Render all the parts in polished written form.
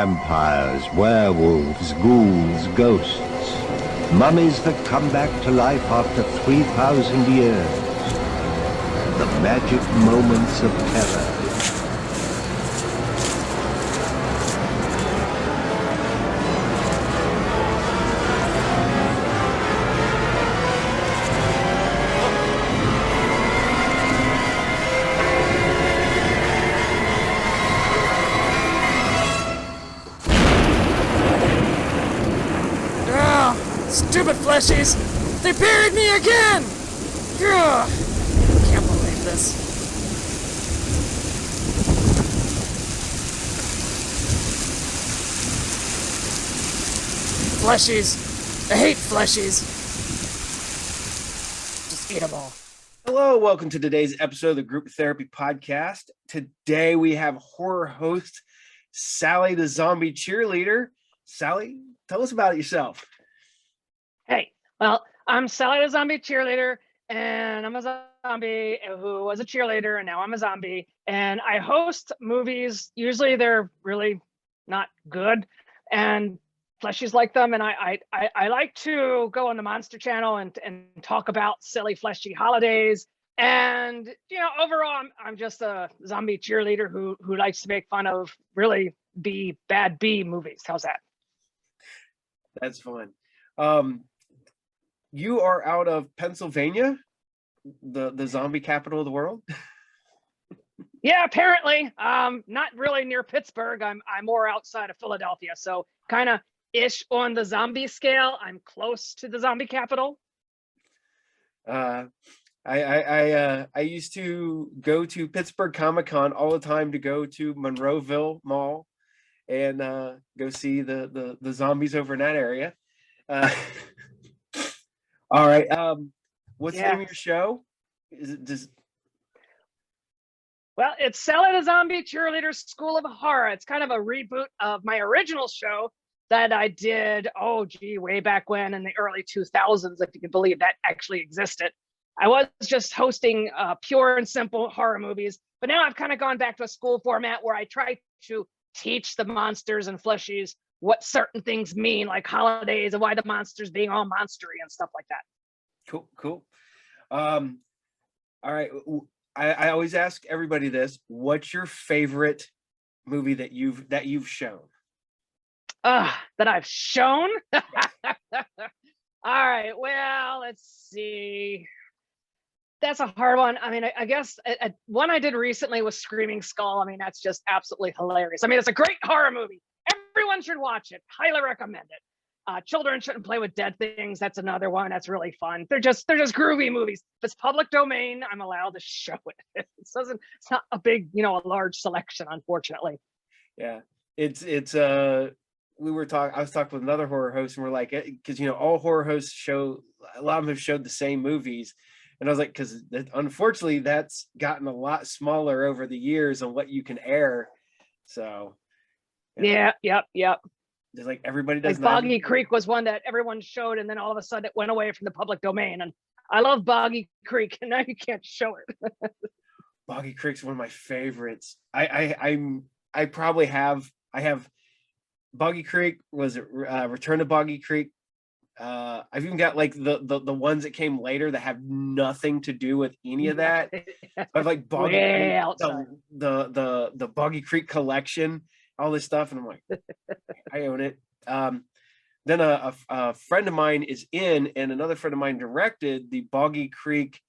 Vampires, werewolves, ghouls, ghosts. Mummies that come back to life after 3,000 years. The magic moments of terror. Stupid fleshies! They buried me again! Ugh. Can't believe this. Fleshies. I hate fleshies. Just eat them all. Hello, welcome to today's episode of the Group Therapy Podcast. Today we have horror host Sally the Zombie Cheerleader. Sally, tell us about yourself. Hey, well, I'm Sally the Zombie Cheerleader, and I'm a zombie who was a cheerleader, and now I'm a zombie. And I host movies. Usually they're really not good, and fleshies like them. And I like to go on the Monster Channel and talk about silly fleshy holidays. And overall, I'm just a zombie cheerleader who likes to make fun of really bad B movies. How's that? That's fun. You are out of Pennsylvania, the zombie capital of the world. Yeah, apparently. Not really near Pittsburgh. I'm more outside of Philadelphia, so kind of ish on the zombie scale. I'm close to the zombie capital. I used to go to Pittsburgh Comic-Con all the time to go to Monroeville Mall and go see the zombies over in that area. All right. What's the name of your show? Well, it's Sally the Zombie Cheerleader School of Horror. It's kind of a reboot of my original show that I did, way back when in the early 2000s, if you can believe that actually existed. I was just hosting pure and simple horror movies, but now I've kind of gone back to a school format where I try to teach the monsters and fleshies what certain things mean, like holidays and why the monsters being all monstery and stuff like that. Cool. All right. I always ask everybody this: what's your favorite movie that you've shown? That I've shown? All right. Well, let's see. That's a hard one. I mean, I guess one I did recently was Screaming Skull. I mean, that's just absolutely hilarious. I mean, it's a great horror movie. Everyone should watch it. Highly recommend it. Children shouldn't play with dead things. That's another one. That's really fun. They're just groovy movies. If it's public domain, I'm allowed to show it. It's not a big, a large selection, unfortunately. Yeah, it's I was talking with another horror host, and we're like, because all horror hosts show, a lot of them have showed the same movies, and I was like, because unfortunately that's gotten a lot smaller over the years on what you can air. So yeah, yep. There's like everybody does. Like Boggy Creek was one that everyone showed, and then all of a sudden it went away from the public domain. And I love Boggy Creek, and now you can't show it. Boggy Creek's one of my favorites. I have Boggy Creek. Was it Return to Boggy Creek? I've even got like the ones that came later that have nothing to do with any of that. I've like Boggy Creek, the Boggy Creek collection, all this stuff, and I'm like, I own it. Then a friend of mine is in, and another friend of mine directed the Boggy Creek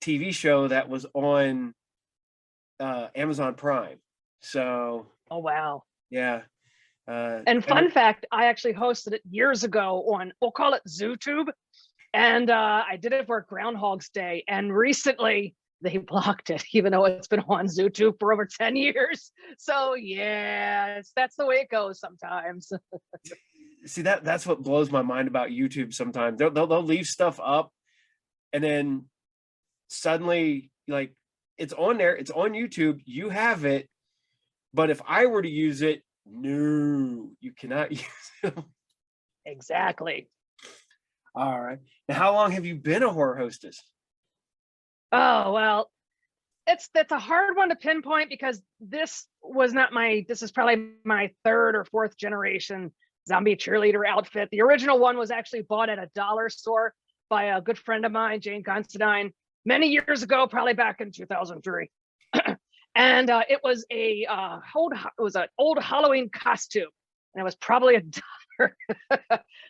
TV show that was on Amazon Prime. So, oh wow, yeah. And fun fact, I actually hosted it years ago on, we'll call it ZooTube, and I did it for Groundhog's Day, and recently they blocked it, even though it's been on ZooTube for over 10 years. So yeah, that's the way it goes sometimes. See, that's what blows my mind about YouTube sometimes. They'll leave stuff up, and then suddenly, like, it's on there, it's on YouTube, you have it, but if I were to use it, no, you cannot use it. Exactly. All right. Now, how long have you been a horror hostess? Oh, well, that's a hard one to pinpoint because this is probably my third or fourth generation zombie cheerleader outfit. The original one was actually bought at a dollar store by a good friend of mine, Jane Considine, many years ago, probably back in 2003. And it was an old Halloween costume, and it was probably a dollar.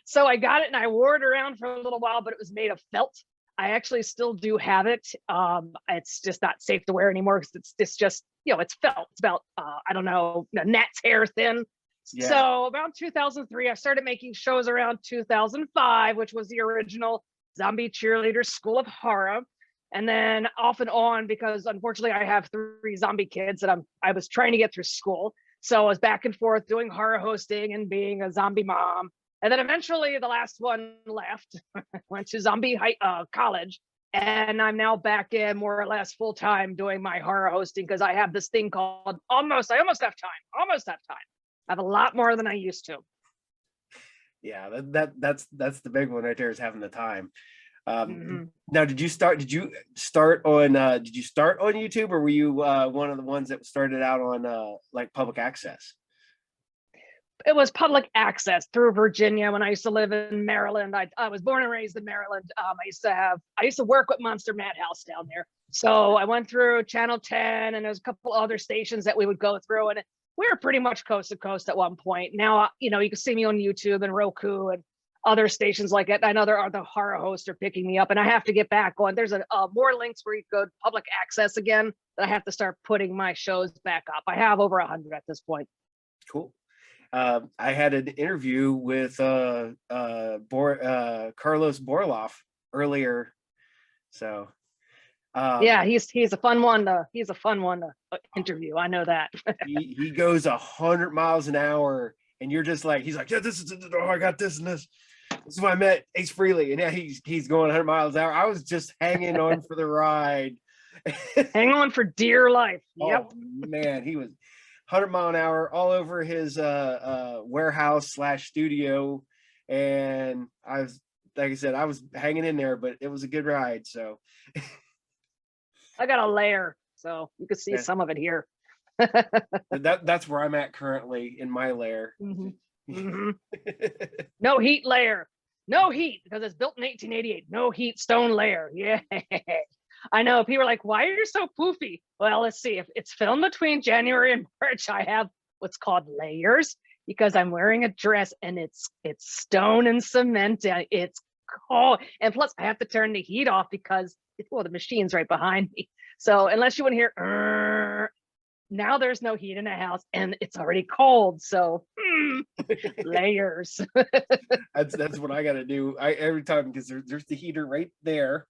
So I got it and I wore it around for a little while, but it was made of felt. I actually still do have it. It's just not safe to wear anymore because it's just, it's felt. It's about, I don't know, gnat's hair thin. Yeah. So about 2003, I started making shows around 2005, which was the original Zombie Cheerleader School of Horror. And then off and on, because unfortunately I have 3 zombie kids that I was trying to get through school. So I was back and forth doing horror hosting and being a zombie mom. And then eventually the last one left, went to zombie college. And I'm now back in more or less full time doing my horror hosting because I have this thing called I almost have time. I have a lot more than I used to. Yeah, that's the big one right there, is having the time. Now, did you start on YouTube, or were you one of the ones that started out on like public access? It was public access through Virginia when I used to live in Maryland. I was born and raised in Maryland. I used to work with Monster Madhouse down there. So I went through Channel 10, and there's a couple other stations that we would go through, and we were pretty much coast to coast at one point. Now, you can see me on YouTube and Roku and other stations like it. I know the horror hosts are picking me up, and I have to get back on. There's more links where you go to public access again, that I have to start putting my shows back up. I have over 100 at this point. Cool. I had an interview with Carlos Borloff earlier, so yeah, he's a fun one to interview. I know that. he goes 100 miles an hour, and you're just like, he's like, yeah, I got this and this. This is when I met Ace Frehley, and yeah, he's going 100 miles an hour. I was just hanging on for the ride. Hang on for dear life. Yep. Oh man, he was 100 mile an hour all over his warehouse / studio, and I was, like I said, I was hanging in there, but it was a good ride. So I got a lair, so you can see some of it here. That's where I'm at currently, in my lair. No heat lair. No heat, because it's built in 1888. No heat stone lair. Yeah. I know people are like, why are you so poofy? Well, let's see. If it's filmed between January and March, I have what's called layers, because I'm wearing a dress and it's stone and cement. And it's cold. And plus I have to turn the heat off because the machine's right behind me. So unless you want to hear, now there's no heat in the house and it's already cold. So layers. That's what I got to do. Every time, because there's the heater right there,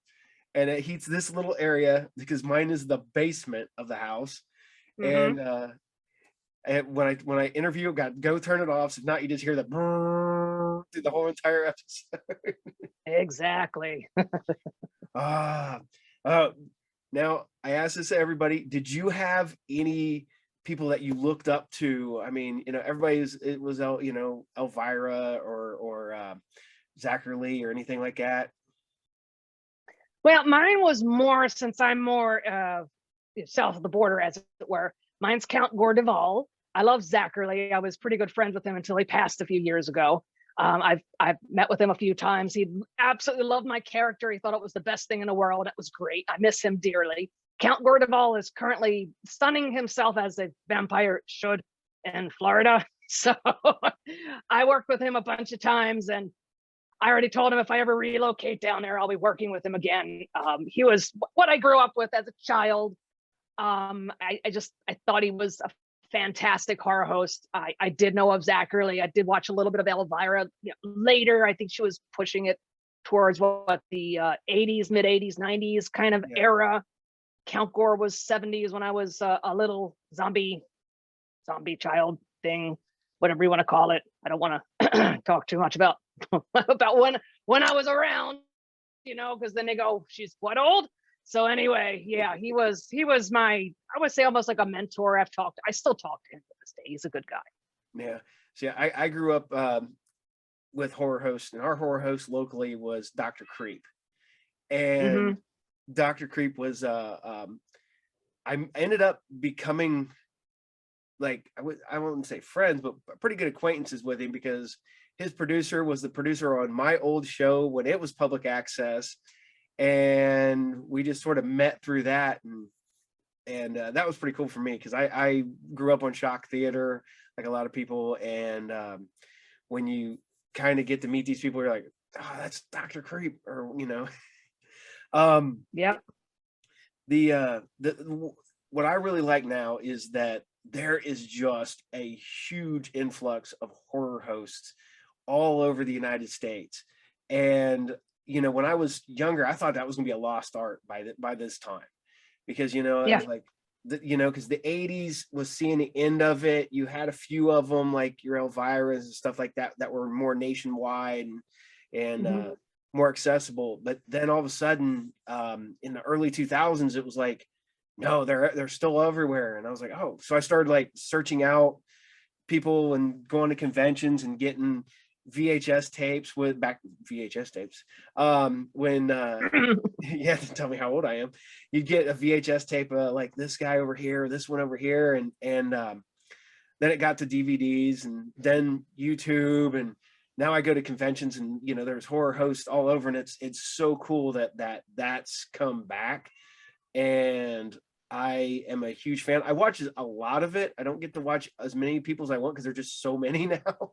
and it heats this little area, because mine is the basement of the house. And when I interview, go turn it off. So if not, you just hear the brrr through the whole entire episode. Exactly. Now I asked this to everybody. Did you have any people that you looked up to? I mean, it was Elvira or Zachary or anything like that. Well, mine was more, since I'm more south of the border, as it were. Mine's Count Gordeval. I love Zachary. I was pretty good friends with him until he passed a few years ago. I've met with him a few times. He absolutely loved my character. He thought it was the best thing in the world. It was great. I miss him dearly. Count Gordeval is currently sunning himself as a vampire should in Florida. So I worked with him a bunch of times, and I already told him if I ever relocate down there, I'll be working with him again. He was what I grew up with as a child. I thought he was a fantastic horror host. I did know of Zachary. I did watch a little bit of Elvira later. I think she was pushing it towards what the 80s, mid 80s, 90s kind of era. Count Gore was 70s when I was a little zombie child thing, whatever you want to call it. I don't want to talk too much about when I was around, because then they go, she's what old? So anyway, yeah, he was my, I would say, almost like a mentor. I still talk to him to this day. He's a good guy. Yeah. So I grew up with horror hosts, and our horror host locally was Dr. Creep. And Dr. Creep was I ended up becoming like I wouldn't say friends, but pretty good acquaintances with him because his producer was the producer on my old show when it was public access, and we just sort of met through that, and that was pretty cool for me because I grew up on shock theater like a lot of people, and when you kind of get to meet these people, you're like, oh, that's Dr. Creep, or Yeah. the what I really like now is that there is just a huge influx of horror hosts all over the United States. And when I was younger, I thought that was gonna be a lost art by this time, because I Yeah. was like, because the 80s was seeing the end of it. You had a few of them like your Elvira's and stuff like that that were more nationwide and more accessible. But then all of a sudden, in the early 2000s, it was like, no, they're still everywhere. And I was like, oh, so I started like searching out people and going to conventions and getting VHS tapes with back VHS tapes. When you have to tell me how old I am. You'd get a VHS tape like this guy over here, this one over here, and then it got to DVDs and then YouTube, and now I go to conventions and there's horror hosts all over, and it's so cool that's come back, and I am a huge fan. I watch a lot of it. I don't get to watch as many people as I want because there's just so many now.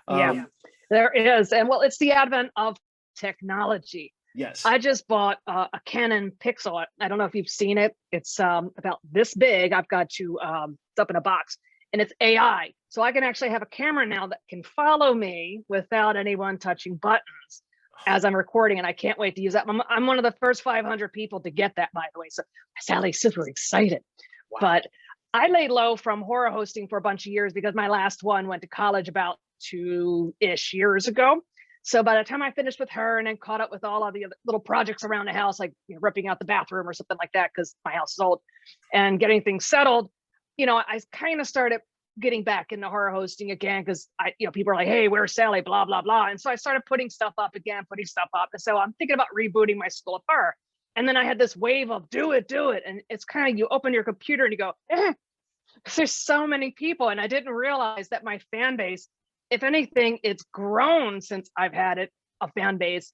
Yeah, there is. And well, it's the advent of technology. Yes. I just bought a Canon Pixel. I don't know if you've seen it. It's about this big. I've got you, it's up in a box, and it's AI. So I can actually have a camera now that can follow me without anyone touching buttons as I'm recording, and I can't wait to use that. I'm one of the first 500 people to get that, by the way. So Sally's super excited. Wow. But I laid low from horror hosting for a bunch of years because my last one went to college about 2-ish years ago. So by the time I finished with her and then caught up with all of the other little projects around the house, like ripping out the bathroom or something like that, because my house is old, and getting things settled, I kind of started getting back into horror hosting again, because people are like, hey, where's Sally, blah blah blah. And so I started putting stuff up again, and so I'm thinking about rebooting my School of Horror. And then I had this wave of do it, and it's kind of, you open your computer and you go, there's so many people. And I didn't realize that my fan base, if anything, it's grown since I've had a fan base.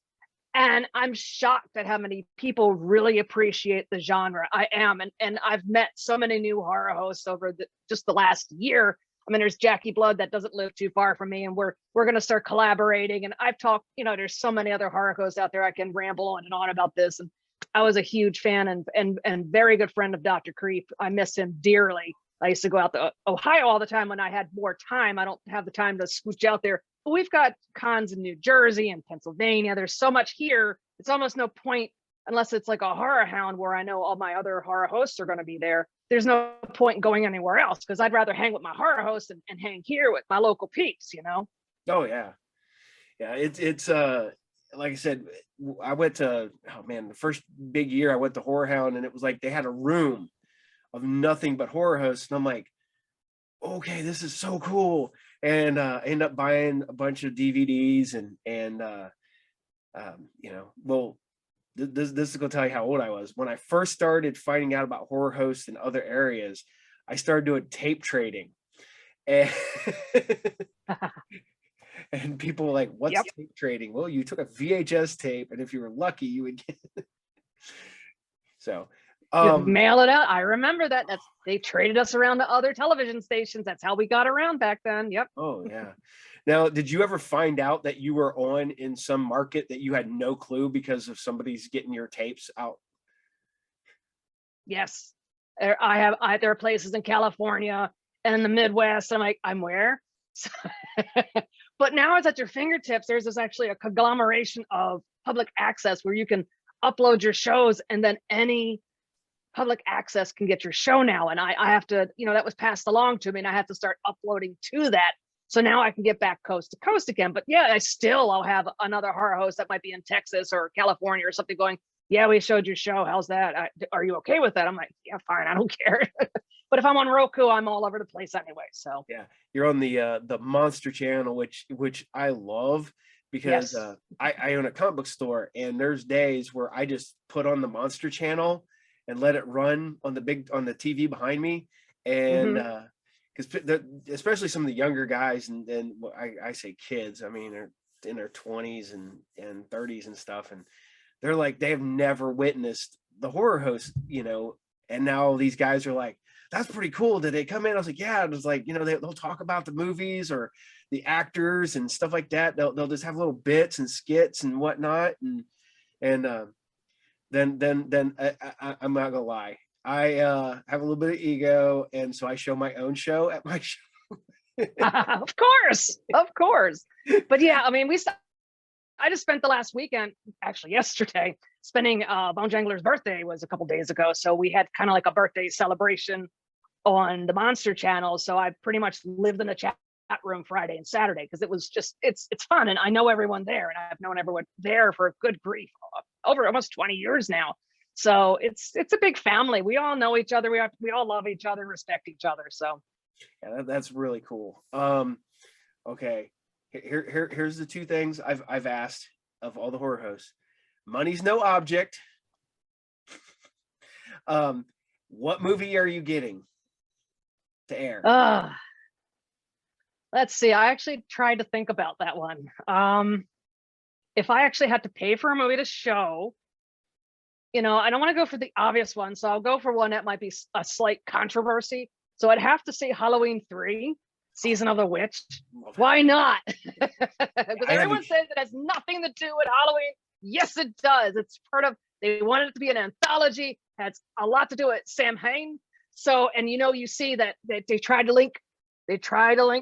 And I'm shocked at how many people really appreciate the genre. I am. And I've met so many new horror hosts over just the last year. I mean, there's Jackie Blood that doesn't live too far from me, and we're going to start collaborating. And I've talked, there's so many other horror hosts out there. I can ramble on and on about this. And I was a huge fan and very good friend of Dr. Creep. I miss him dearly. I used to go out to Ohio all the time when I had more time. I don't have the time to scooch out there. But we've got cons in New Jersey and Pennsylvania. There's so much here. It's almost no point, unless it's like a horror hound where I know all my other horror hosts are going to be there. There's no point in going anywhere else, because I'd rather hang with my horror hosts and hang here with my local peeps, Oh yeah. Yeah. It's like I said, I went to, the first big year I went to Horror Hound, and it was like they had a room of nothing but horror hosts, and I'm like, okay, this is so cool. And I end up buying a bunch of DVDs well, this is gonna tell you how old I was. When I first started finding out about horror hosts in other areas, I started doing tape trading, and and people were like, what's tape trading? Well, you took a VHS tape, and if you were lucky, you would get it. So mail it out. I remember that. They traded us around to other television stations. That's how we got around back then. Yep. Oh yeah. Now, did you ever find out that you were on in some market that you had no clue because of somebody's getting your tapes out? Yes. There are places in California and in the Midwest. I'm like, I'm where? But now it's at your fingertips. There's actually a conglomeration of public access where you can upload your shows, and then any public access can get your show now. And I have to, that was passed along to me, and I have to start uploading to that. So now I can get back coast to coast again. But yeah, I'll have another horror host that might be in Texas or California or something going, yeah, we showed your show. How's that? Are you okay with that? I'm like, yeah, fine. I don't care. But if I'm on Roku, I'm all over the place anyway. So yeah, you're on the Monster Channel, which I love, because I own a comic book store, and there's days where I just put on the Monster Channel and let it run on the TV behind me, and because especially some of the younger guys, and I say kids, I mean they're in their 20s and 30s and stuff, and they're like, they have never witnessed the horror host, and now these guys are like, that's pretty cool. Did they come in? I was like, yeah. It was like, they'll talk about the movies or the actors and stuff like that. They'll just have little bits and skits and whatnot, and then I'm not gonna lie, I have a little bit of ego, and so I show my own show at my show. Of course. But yeah, I mean, I just spent the last weekend, actually yesterday, spending Bone Jangler's birthday was a couple days ago. So we had kind of like a birthday celebration on the Monster channel. So I pretty much lived in the chat room Friday and Saturday because it was just, it's fun. And I know everyone there, and I've known everyone there for good grief over almost 20 years now. So it's a big family. We all know each other. We all love each other, respect each other. So yeah, that's really cool. Okay. Here's the two things I've asked of all the horror hosts. Money's no object. What movie are you getting to air? Let's see. I actually tried to think about that one. If I actually had to pay for a movie to show, I don't want to go for the obvious one, so I'll go for one that might be a slight controversy. So I'd have to say Halloween 3. Season of the Witch. Why not? Because everyone says it has nothing to do with Halloween. Yes, it does. It's part of, they wanted it to be an anthology, has a lot to do with Sam Hain. So, and you see that they tried to link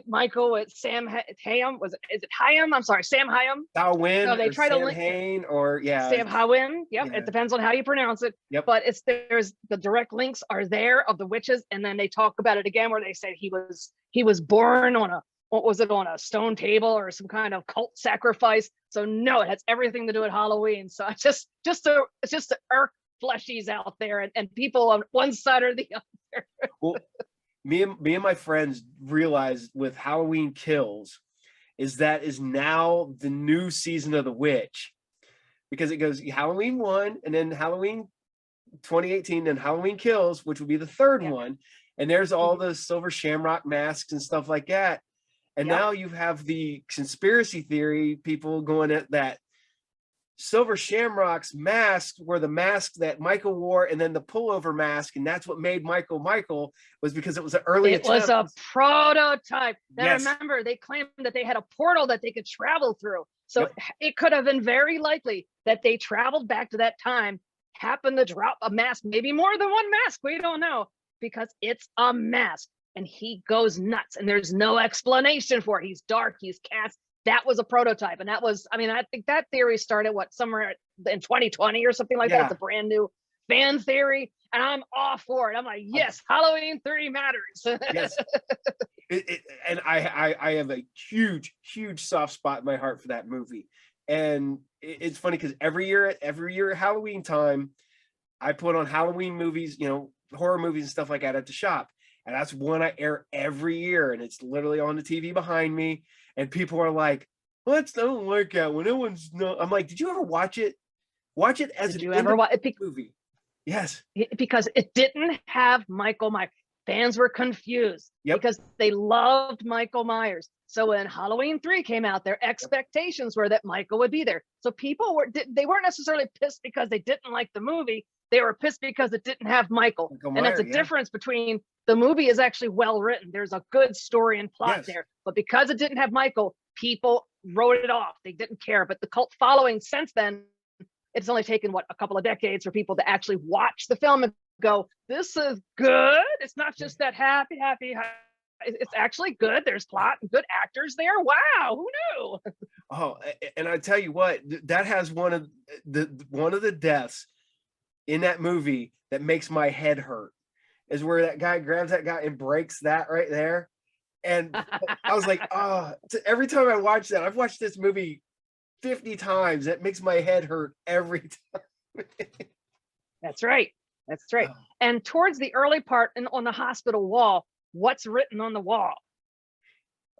Michael with Sam Hamm. Is it Hamm? I'm sorry, Sam Hamm. Halloween. So they try Sam to link Hain, or Sam Hamm. Yep, yeah. It depends on how you pronounce it. Yep. But there's the direct links are there of the witches, and then they talk about it again where they say he was born on a stone table or some kind of cult sacrifice. So no, it has everything to do with Halloween. So it's just to irk fleshies out there and people on one side or the other. Well, me and my friends realized with Halloween Kills is now the new season of the witch, because it goes Halloween 1 and then Halloween 2018 and Halloween Kills, which would be the third one, and there's all the silver shamrock masks and stuff like that. And now you have the conspiracy theory people going at that silver shamrock's masks were the mask that Michael wore, and then the pullover mask, and that's what made Michael was because it was an early attempt. Was a prototype. Now remember, they claimed that they had a portal that they could travel through. So it could have been very likely that they traveled back to that time, happened to drop a mask, maybe more than one mask, we don't know, because it's a mask. And he goes nuts, and there's no explanation for it. He's dark, he's cast. That was a prototype, and that was, I think that theory started somewhere in 2020 or something like that. It's a brand new fan theory, and I'm all for it. I'm like, yes, Halloween 3 matters. Yes. And I have a huge soft spot in my heart for that movie. And it's funny because every year at Halloween time, I put on Halloween movies, horror movies and stuff like that at the shop. And that's one I air every year, and it's literally on the TV behind me. And people are like, "What? I don't like that when everyone's no." I'm like, "Did you ever watch it? Watch it as an movie." Yes, because it didn't have Michael Myers. Fans were confused because they loved Michael Myers. So when Halloween 3 came out, their expectations were that Michael would be there. So people weren't necessarily pissed because they didn't like the movie. They were pissed because it didn't have Michael. And that's a difference between the movie is actually well written. There's a good story and plot there. But because it didn't have Michael, people wrote it off. They didn't care. But the cult following since then, it's only taken, a couple of decades for people to actually watch the film and go, this is good. It's not just that happy. It's actually good. There's plot and good actors there. Wow, who knew? Oh, and I tell you what, that has one of the deaths in that movie that makes my head hurt, is where that guy grabs that guy and breaks that right there. And I was like, every time I watch that, I've watched this movie 50 times. That makes my head hurt every time. That's right. And towards the early part on the hospital wall, what's written on the wall?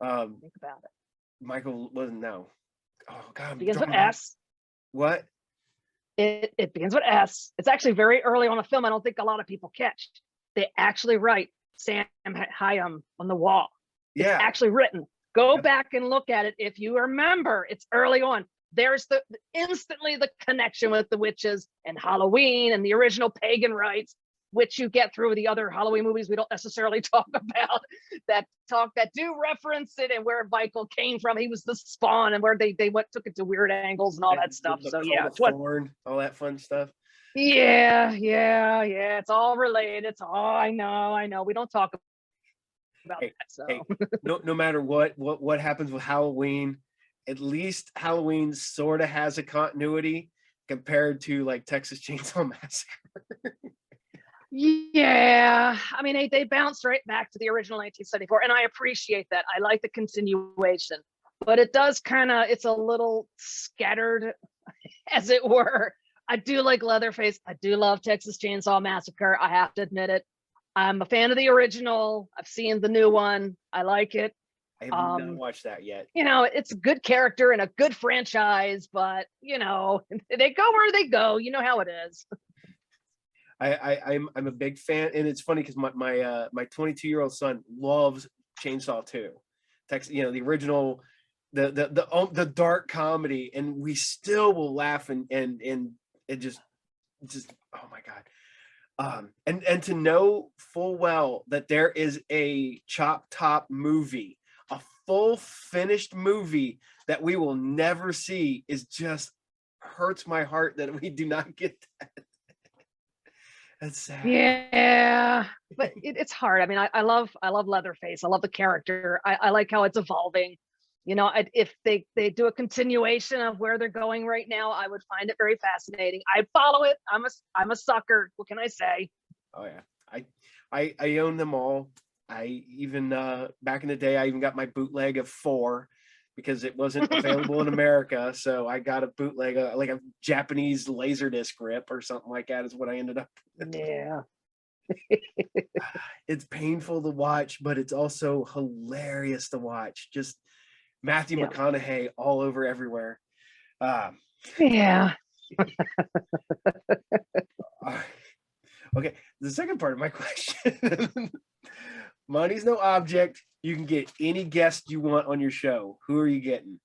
Think about it. Michael wasn't, no. Oh God. Begins with S. What? It begins with S. It's actually very early on the film. I don't think a lot of people catch. They actually write Sam Hyam on the wall. It's Yeah. actually written. Go back and look at it if you remember. It's early on. There's instantly the connection with the witches and Halloween and the original pagan rites, which you get through the other Halloween movies we don't necessarily talk about, that do reference it, and where Michael came from. He was the spawn, and where they took it to weird angles and all that stuff. So yeah, it's what, all that fun stuff. yeah. It's all related. It's all, I know. We don't talk about that. So Hey, no matter what happens with Halloween, at least Halloween sort of has a continuity compared to like Texas Chainsaw Massacre. Yeah, I mean, they bounced right back to the original 1974, and I appreciate that. I like the continuation, but it does it's a little scattered, as it were. I do like Leatherface. I do love Texas Chainsaw Massacre. I have to admit it. I'm a fan of the original. I've seen the new one. I like it. I have not watched that yet. It's a good character and a good franchise, but they go where they go. You know how it is. I'm a big fan, and it's funny because my 22-year-old son loves Chainsaw 2, the original, the dark comedy, and we still will laugh and it just oh my god, and to know full well that there is a Chop Top movie, a full finished movie that we will never see, is just hurts my heart that we do not get that. That's sad. Yeah, but it's hard. I mean, I love Leatherface. I love the character. I like how it's evolving. If they do a continuation of where they're going right now, I would find it very fascinating. I follow it. I'm a sucker. What can I say? Oh yeah, I own them all. I even back in the day, I even got my bootleg of 4 because it wasn't available in America. So I got a bootleg, like a Japanese Laserdisc rip or something like that is what I ended up with. Yeah. It's painful to watch, but it's also hilarious to watch. Just Matthew McConaughey all over everywhere. Yeah. Okay, the second part of my question. Money's no object. You can get any guest you want on your show. Who are you getting?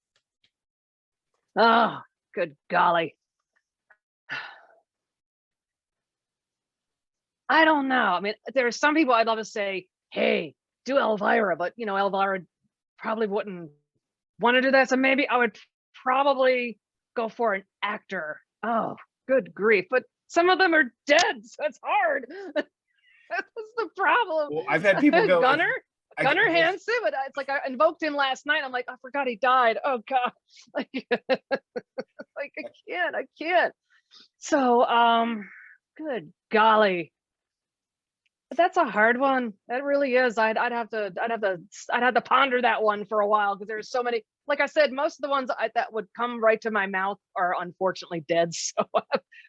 Oh, good golly. I don't know. I mean, there are some people I'd love to say, hey, do Elvira, but Elvira probably wouldn't want to do that. So maybe I would probably go for an actor. Oh, good grief. But some of them are dead, so it's hard. That's the problem. Well, I've had people go Gunnar Hanson, but it's like I invoked him last night. I'm like, I forgot he died. Oh god, like I can't. So good golly, but that's a hard one. That really is. I'd have to ponder that one for a while, because there's so many. Like I said, most of the ones that would come right to my mouth are unfortunately dead. So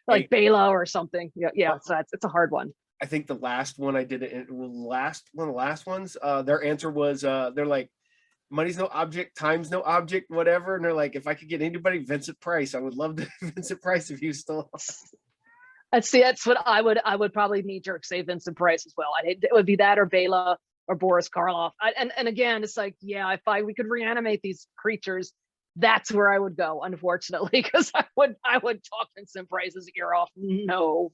like Bela or something. Yeah. So it's a hard one. I think the last one I did, one of the last ones, their answer was, they're like, money's no object, time's no object, whatever. And they're like, if I could get anybody, Vincent Price, I would love to Vincent Price if he was still on. See, that's what I would probably knee jerk say Vincent Price as well. It would be that or Bela or Boris Karloff. And again, it's like, yeah, if we could reanimate these creatures, that's where I would go, unfortunately, because I would talk Vincent Price's ear off. No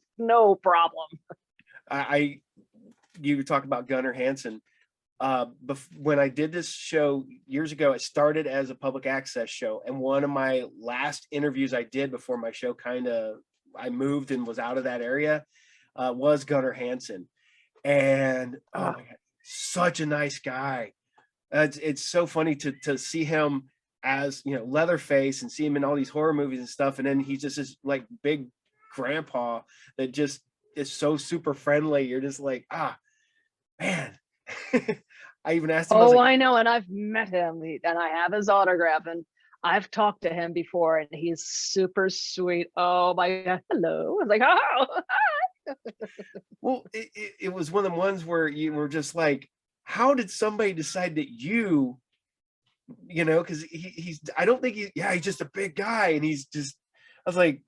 problem. You talk about Gunnar Hanson. When I did this show years ago, it started as a public access show, and one of my last interviews I did before my show I moved and was out of that area, was Gunnar Hanson. And oh my god, such a nice guy. It's so funny to see him as Leatherface and see him in all these horror movies and stuff, and then he's just this like big grandpa that just is so super friendly. You're just like, man. I even asked him. I know, and I've met him, and I have his autograph, and I've talked to him before, and he's super sweet. Oh my god, hello. I was like, oh. Well, it was one of the ones where you were just like, how did somebody decide that because he's I don't think he's just a big guy, and he's just, I was like,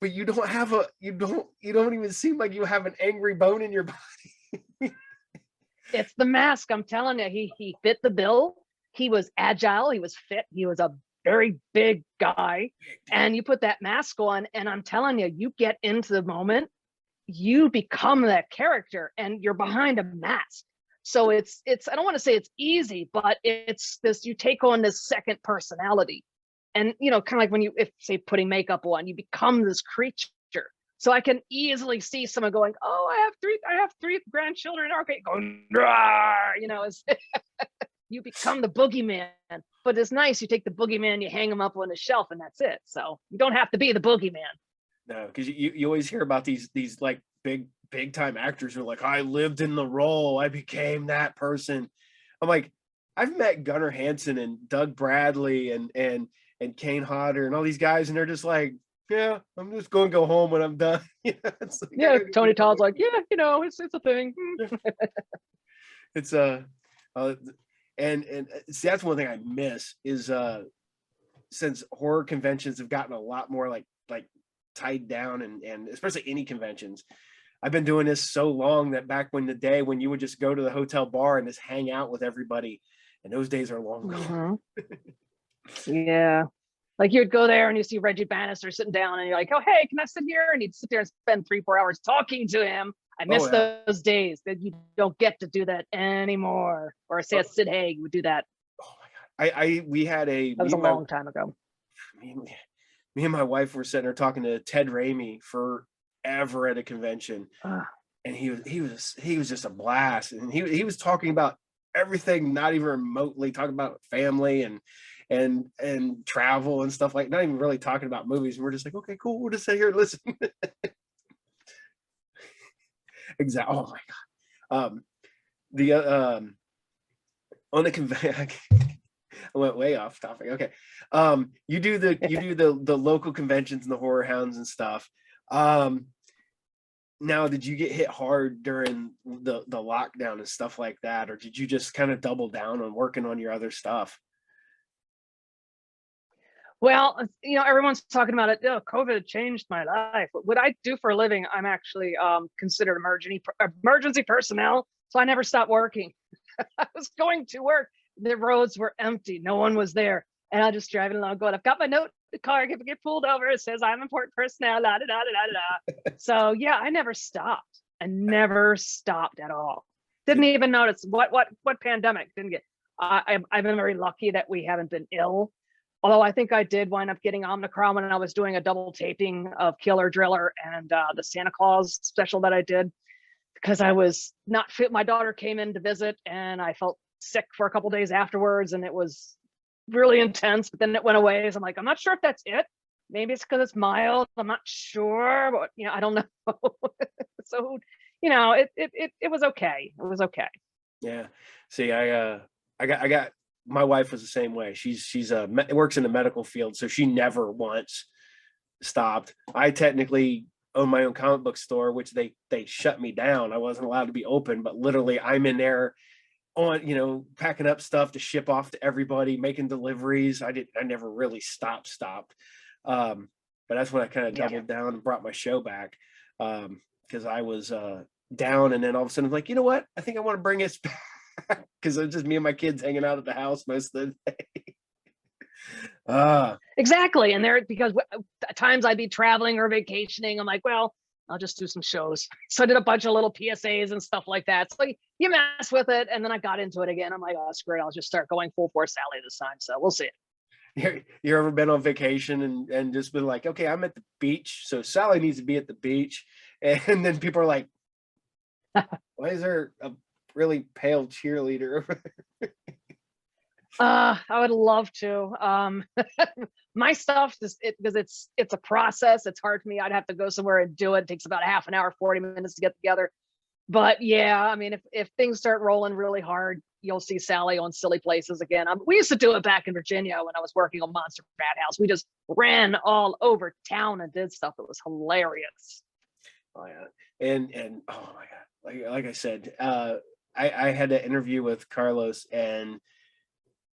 but you don't have you don't even seem like you have an angry bone in your body. It's the mask. I'm telling you, he fit the bill. He was agile. He was fit. He was a very big guy. And you put that mask on, and I'm telling you, you get into the moment, you become that character, and you're behind a mask. So it's I don't want to say it's easy, but it's this, you take on this second personality. And kind of like when you, if say putting makeup on, you become this creature. So I can easily see someone going, "Oh, I have three grandchildren." Okay, going, it's, you become the boogeyman. But it's nice. You take the boogeyman, you hang him up on a shelf, and that's it. So you don't have to be the boogeyman. No, because you always hear about these like big time actors who are like, I lived in the role, I became that person. I'm like, I've met Gunnar Hanson and Doug Bradley and Kane Hodder and all these guys, and they're just like, yeah, I'm just going to go home when I'm done. It's like, yeah, Tony Todd's like, yeah, it's a thing. It's and see, that's one thing I miss is since horror conventions have gotten a lot more like tied down, and especially any conventions. I've been doing this so long that back when the day when you would just go to the hotel bar and just hang out with everybody, and those days are long gone. Yeah. Like you would go there and you see Reggie Bannister sitting down and you're like, oh, hey, can I sit here? And he'd sit there and spend 3-4 hours talking to him. I miss those days that you don't get to do that anymore. Or say a Sid Haig would do that. Oh my God. We had that was a long time ago. Me and my wife were sitting there talking to Ted Raimi forever at a convention. And he was just a blast. And he was talking about everything, not even remotely talking about family and travel and stuff, like not even really talking about movies. And we're just like, okay, cool, we'll just sit here and listen. Exactly. Oh my God. On the convention, I went way off topic. Okay. You do the local conventions and the horror hounds and stuff. Now, did you get hit hard during the lockdown and stuff like that, or did you just kind of double down on working on your other stuff? Well, everyone's talking about it. Oh, COVID changed my life. What I do for a living, I'm actually considered emergency personnel. So I never stopped working. I was going to work. The roads were empty. No one was there. And I just driving along going, I've got my note in the car. If I get pulled over, it says I'm important personnel. La, da, da, da, da, da. So yeah, I never stopped. I never stopped at all. Didn't even notice what pandemic didn't get. I've been very lucky that we haven't been ill. Although I think I did wind up getting Omicron when I was doing a double taping of Killer Driller and the Santa Claus special that I did, because I was not fit. My daughter came in to visit and I felt sick for a couple days afterwards, and it was really intense, but then it went away. So I'm like, I'm not sure if that's it. Maybe it's because it's mild. I'm not sure, but I don't know. So, it was okay. It was okay. Yeah. See, I got my wife was the same way. She's works in the medical field, so she never once stopped. I technically own my own comic book store, which they shut me down. I wasn't allowed to be open, but literally I'm in there on, packing up stuff to ship off to everybody, making deliveries. I never really stopped. But that's when I kind of doubled down and brought my show back. Because I was down, and then all of a sudden I'm like, you know what? I think I want to bring it back. Because it's just me and my kids hanging out at the house most of the day. Exactly. And because at times I'd be traveling or vacationing, I'm like, well, I'll just do some shows. So I did a bunch of little PSAs and stuff like that. So you mess with it. And then I got into it again. I'm like, oh, screw it. I'll just start going full force Sally this time. So we'll see. You ever been on vacation and just been like, okay, I'm at the beach, so Sally needs to be at the beach. And then people are like, why is there a really pale cheerleader? I would love to. My stuff just because it's a process. It's hard for me. I'd have to go somewhere and do it. It takes about a half an hour, 40 minutes to get together. But yeah, I mean, if things start rolling really hard, you'll see Sally on silly places again. We used to do it back in Virginia when I was working on Monster Bad House. We just ran all over town and did stuff. It was hilarious. Oh yeah, and oh my God, like I said, I had an interview with Carlos, and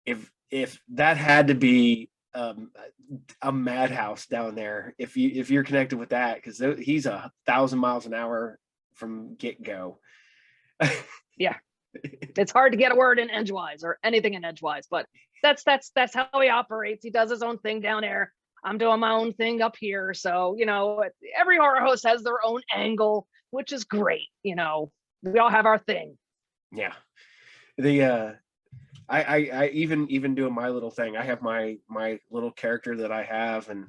if that had to be a madhouse down there if you're connected with that, because he's 1,000 miles an hour from get go. Yeah, it's hard to get a word in edgewise or anything in edgewise, but that's how he operates. He does his own thing down there. I'm doing my own thing up here. So, you know, every horror host has their own angle, which is great. You know, we all have our thing. Yeah. The I even doing my little thing. I have my little character that I have, and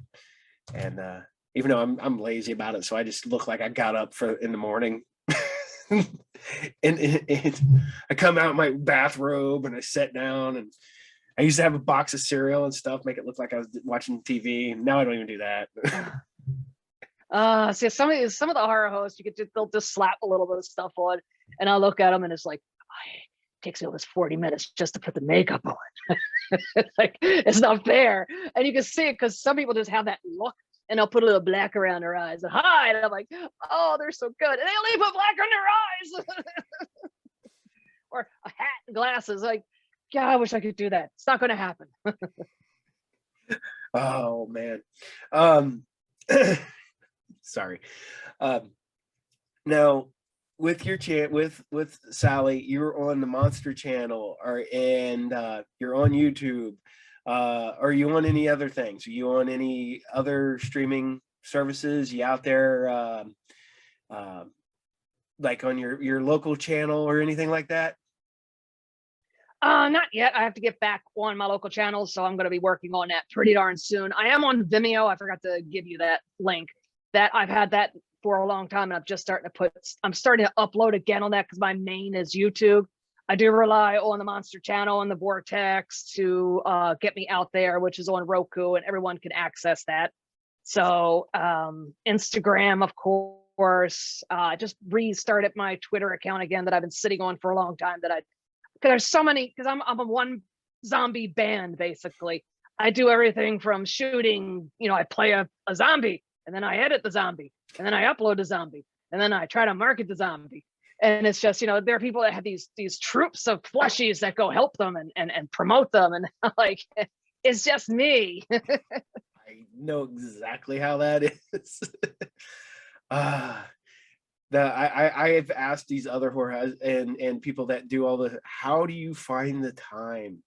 even though I'm lazy about it, so I just look like I got up in the morning. and I come out in my bathrobe and I sit down, and I used to have a box of cereal and stuff, make it look like I was watching TV. Now I don't even do that. See, some of the horror hosts, they'll just slap a little bit of stuff on, and I'll look at them and it's like, it takes me almost 40 minutes just to put the makeup on. It's like, it's not fair. And you can see it because some people just have that look, and they'll put a little black around their eyes and hi, and I'm like, oh, they're so good, and they only put black on their eyes. Or a hat and glasses. Like, yeah, I wish I could do that. It's not going to happen. Oh man. Sorry. Now with your with Sally, you're on the Monster Channel, and you're on YouTube. Are you on any other things? Are you on any other streaming services? You out there like on your local channel or anything like that? Not yet. I have to get back on my local channels, so I'm going to be working on that pretty darn soon. I am on Vimeo. I forgot to give you that link. That I've had that for a long time, and I'm starting to upload again on that because my main is YouTube. I do rely on the Monster Channel and the Vortex to get me out there, which is on Roku, and everyone can access that. So Instagram, of course. I just restarted my Twitter account again that I've been sitting on for a long time. Because there's so many, because I'm a one zombie band, basically. I do everything from shooting, you know, I play a zombie, and then I edit the zombie, and then I upload the zombie, and then I try to market the zombie. And it's just, you know, there are people that have these troops of plushies that go help them and promote them. And like, it's just me. I know exactly how that is. I've asked these other horror and people that do all the, how do you find the time?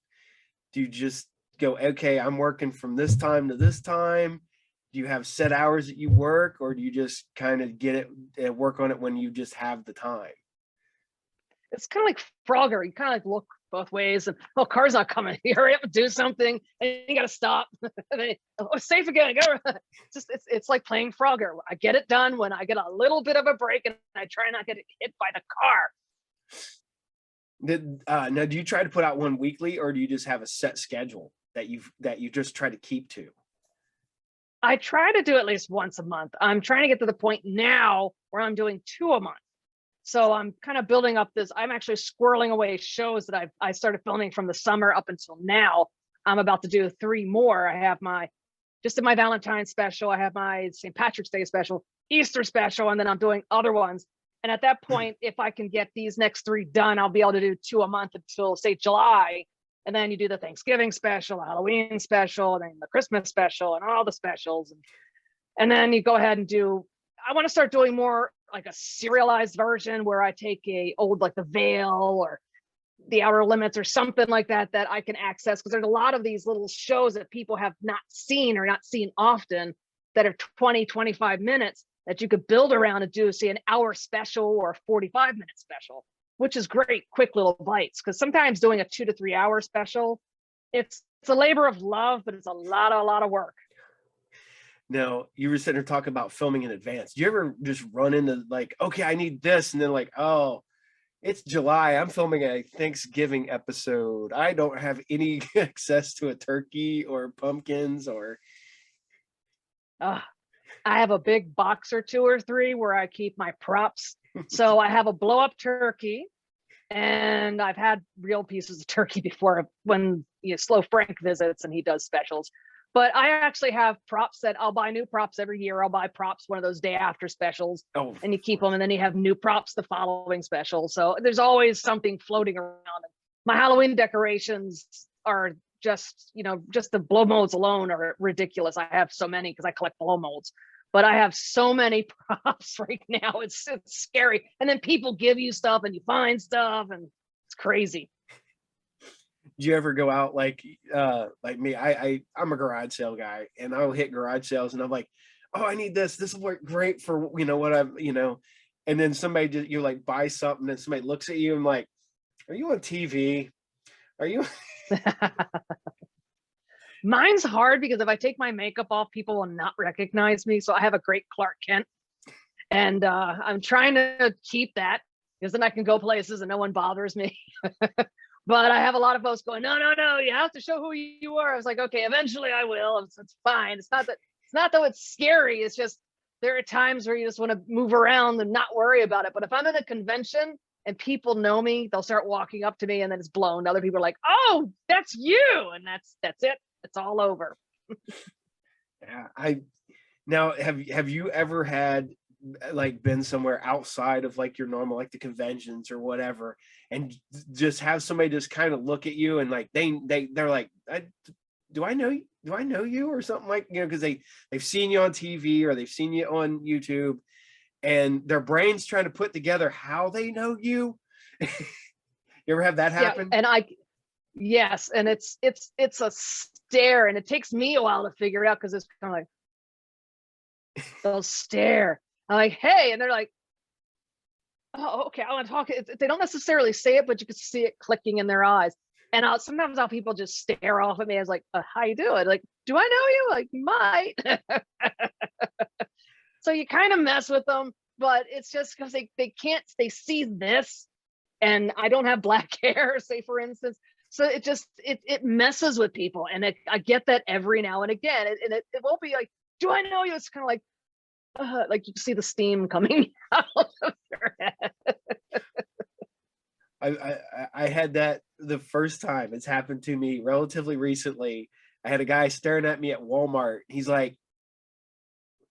Do you just go, okay, I'm working from this time to this time? Do you have set hours that you work, or do you just kind of get it and work on it when you just have the time? It's kind of like Frogger. You kind of like look both ways, and oh, car's not coming. You hurry up and do something, and you got to stop. Oh, safe again. It's like playing Frogger. I get it done when I get a little bit of a break, and I try not to get hit by the car. Now, do you try to put out one weekly, or do you just have a set schedule that you just try to keep to? I try to do at least once a month. I'm trying to get to the point now where I'm doing 2 a month. So I'm kind of building up this. I'm actually squirreling away shows that I started filming from the summer up until now. I'm about to do 3 more. I have just in my Valentine's special. I have my St. Patrick's Day special, Easter special, and then I'm doing other ones. And at that point, if I can get these next 3 done, I'll be able to do 2 a month until, say, July. And then you do the Thanksgiving special, the Halloween special, and then the Christmas special, and all the specials. And then you go ahead and I want to start doing more like a serialized version where I take like The Veil or The Outer Limits or something like that I can access, because there's a lot of these little shows that people have not seen or not seen often that are 20, 25 minutes that you could build around and do, say, an hour special or a 45-minute special, which is great, quick little bites. Because sometimes doing a 2 to 3 hour special, it's a labor of love, but it's a lot of work. Now, you were sitting there talking about filming in advance. Do you ever just run into like, okay, I need this, and then like, oh, it's July, I'm filming a Thanksgiving episode. I don't have any access to a turkey or pumpkins or. I have a big box or 2 or 3 where I keep my props. So I have a blow up turkey, and I've had real pieces of turkey before when Slow Frank visits and he does specials. But I actually have props that I'll buy new props every year. I'll buy props one of those day after specials, and you keep them, and then you have new props the following special. So there's always something floating around. My Halloween decorations are just, just the blow molds alone are ridiculous. I have so many because I collect blow molds, but I have so many props right now. It's scary. And then people give you stuff and you find stuff and it's crazy. Do you ever go out like me? I'm a garage sale guy, and I'll hit garage sales, and I'm like, oh, I need this. This will work great for what I'm, and then somebody just, you like buy something, and somebody looks at you and like, are you on TV? Are you? Mine's hard because if I take my makeup off, people will not recognize me. So I have a great Clark Kent, and I'm trying to keep that because then I can go places and no one bothers me. But I have a lot of folks going, no, you have to show who you are. I was like, okay, eventually I will. It's fine. It's not that it's scary. It's just there are times where you just want to move around and not worry about it. But if I'm in a convention and people know me, they'll start walking up to me and then it's blown. Other people are like, oh, that's you. And that's it. It's all over. Yeah. Now have you ever had like been somewhere outside of like your normal, like the conventions or whatever, and just have somebody just kind of look at you and like they're like, do I know you or something, like, because they've seen you on TV or they've seen you on YouTube and their brain's trying to put together how they know you. You ever have that happen? Yeah, and yes, and it's a stare, and it takes me a while to figure it out because it's kind of like they'll stare. I'm like, hey, and they're like, oh, okay, I want to talk. They don't necessarily say it, but you can see it clicking in their eyes. And sometimes I'll people just stare off at me as like, how you doing? Like, do I know you? Like, you might. So you kind of mess with them, but it's just because they see this, and I don't have black hair, say for instance. So it messes with people, and I get that every now and again, and it won't be like, do I know you? It's kind of like you can see the steam coming out of their head. I had that the first time. It's happened to me relatively recently. I had a guy staring at me at Walmart. He's like,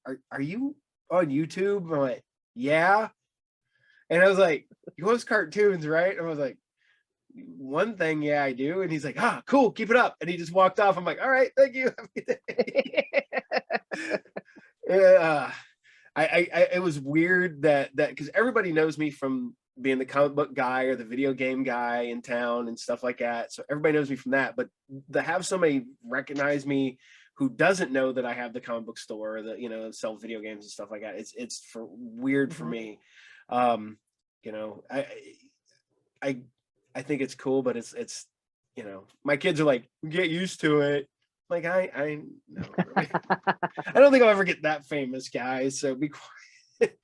are you on YouTube? I'm like, yeah. And I was like, you host cartoons, right? And I was like, one thing, yeah, I do. And he's like, cool, keep it up. And he just walked off. I'm like, all right, thank you. It was weird that because everybody knows me from being the comic book guy or the video game guy in town and stuff like that. So everybody knows me from that. But to have somebody recognize me who doesn't know that I have the comic book store, that sell video games and stuff like that, it's weird for me. I think it's cool, but it's my kids are like, get used to it. Like I no, I don't think I'll ever get that famous, guys. So be quiet.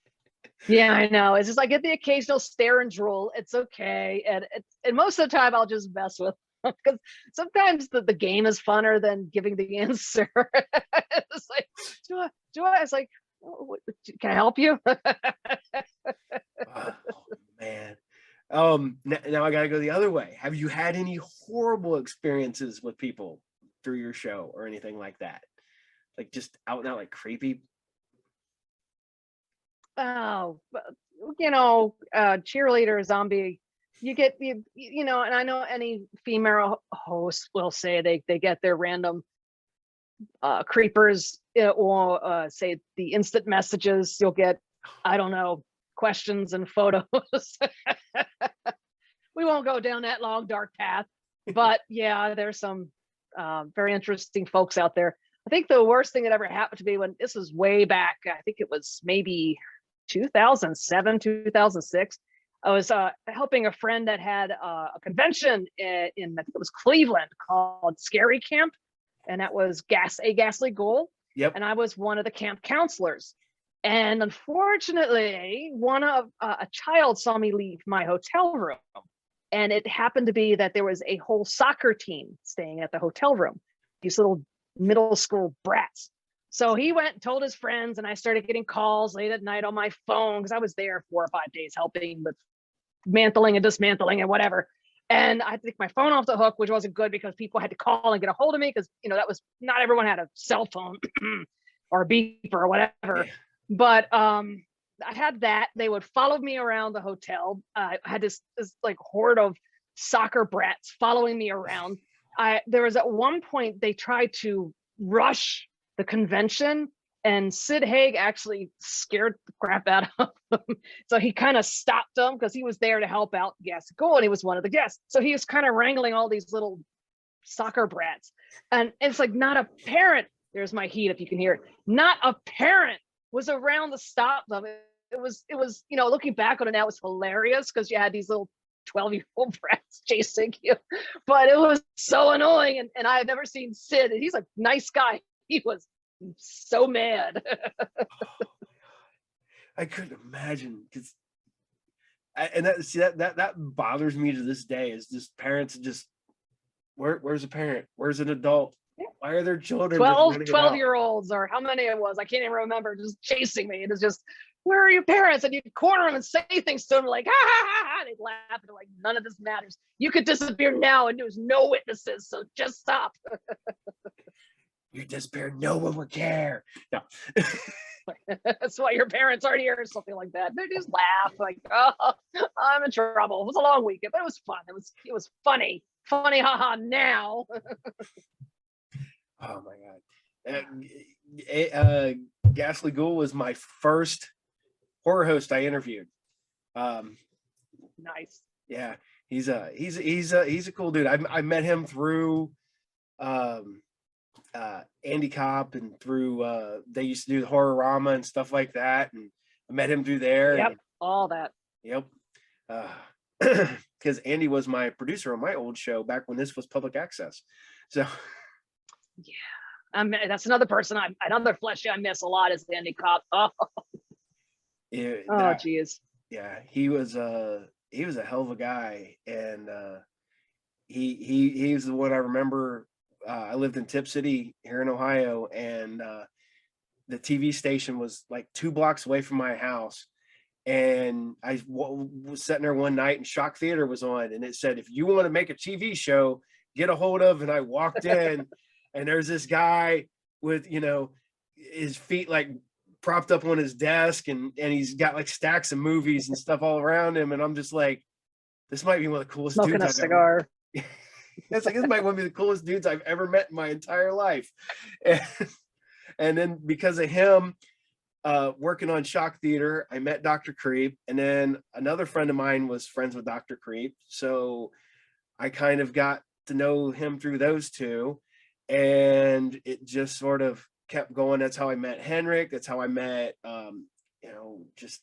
Yeah, I know. It's just I get the occasional stare and drool. It's okay, and most of the time I'll just mess with them because sometimes the game is funner than giving the answer. It's like, do I? It's like, can I help you? Oh man. Now I gotta go the other way. Have you had any horrible experiences with people through your show or anything like that? Like just out and out like creepy? Oh, cheerleader, zombie. You get and I know any female host will say they get their random creepers or say the instant messages. You'll get, I don't know, questions and photos. We won't go down that long dark path, but yeah, there's some very interesting folks out there. I think the worst thing that ever happened to me, when this was way back, I think it was maybe 2007, 2006. I was helping a friend that had a convention in I think it was Cleveland, called Scary Camp, and that was a Ghastly Ghoul. Yep. And I was one of the camp counselors. And unfortunately, a child saw me leave my hotel room. And it happened to be that there was a whole soccer team staying at the hotel room, these little middle school brats. So he went and told his friends, and I started getting calls late at night on my phone because I was there 4 or 5 days helping with mantling and dismantling and whatever. And I had to take my phone off the hook, which wasn't good because people had to call and get a hold of me because, that was, not everyone had a cell phone or a beeper or whatever. Yeah. But I had that. They would follow me around the hotel. I had this like horde of soccer brats following me around. there was at one point they tried to rush the convention, and Sid Haig actually scared the crap out of him. So he kind of stopped them because he was there to help out Gas Gold, and he was one of the guests. So he was kind of wrangling all these little soccer brats. And it's like not a parent, there's my heat if you can hear it, not a parent was around to stop them. It was, you know, looking back on it now, it was hilarious because you had these little 12-year-old brats chasing you, but it was so annoying. And I have never seen Sid, and he's a nice guy. He was so mad. I couldn't imagine, because that bothers me to this day, is just parents just, where's a parent? Where's an adult? Why are their children 12-year-olds, or how many it was, I can't even remember, just chasing me. It was just, where are your parents? And you'd corner them and say things to them like, ha ha ha ha. They'd laugh and like, none of this matters. You could disappear now and there's no witnesses, so just stop. You disappear, no one would care. No. That's why your parents aren't here, or something like that. They just laugh like, oh, I'm in trouble. It was a long weekend, but it was fun. It was funny, haha. Now. Oh my god. Ghastly Ghoul was my first horror host I interviewed. Nice. Yeah, he's a cool dude. I met him through Andy Kopp, and through they used to do the Horrorama and stuff like that, and I met him through there. Yep, and, all that. Yep. Because Andy was my producer on my old show back when this was public access. So yeah, that's another person, another flesh I miss a lot is Andy Kopp. Oh, yeah, oh geez. Yeah, he was a hell of a guy, and he was the one I remember. I lived in Tip City here in Ohio, and the TV station was like 2 blocks away from my house. And I was sitting there one night, and Shock Theater was on, and it said, if you want to make a TV show, get a hold of. And I walked in, and there's this guy with, you know, his feet like propped up on his desk, and he's got like stacks of movies and stuff all around him. And I'm just like, this might be one of the coolest smoking dudes a I've cigar. Ever... It's like, this might be the coolest dudes I've ever met in my entire life. And then because of him, working on Shock Theater, I met Dr. Creep, and then another friend of mine was friends with Dr. Creep, so I kind of got to know him through those two, and it just sort of kept going. That's how I met Henrik. That's how I met you know, just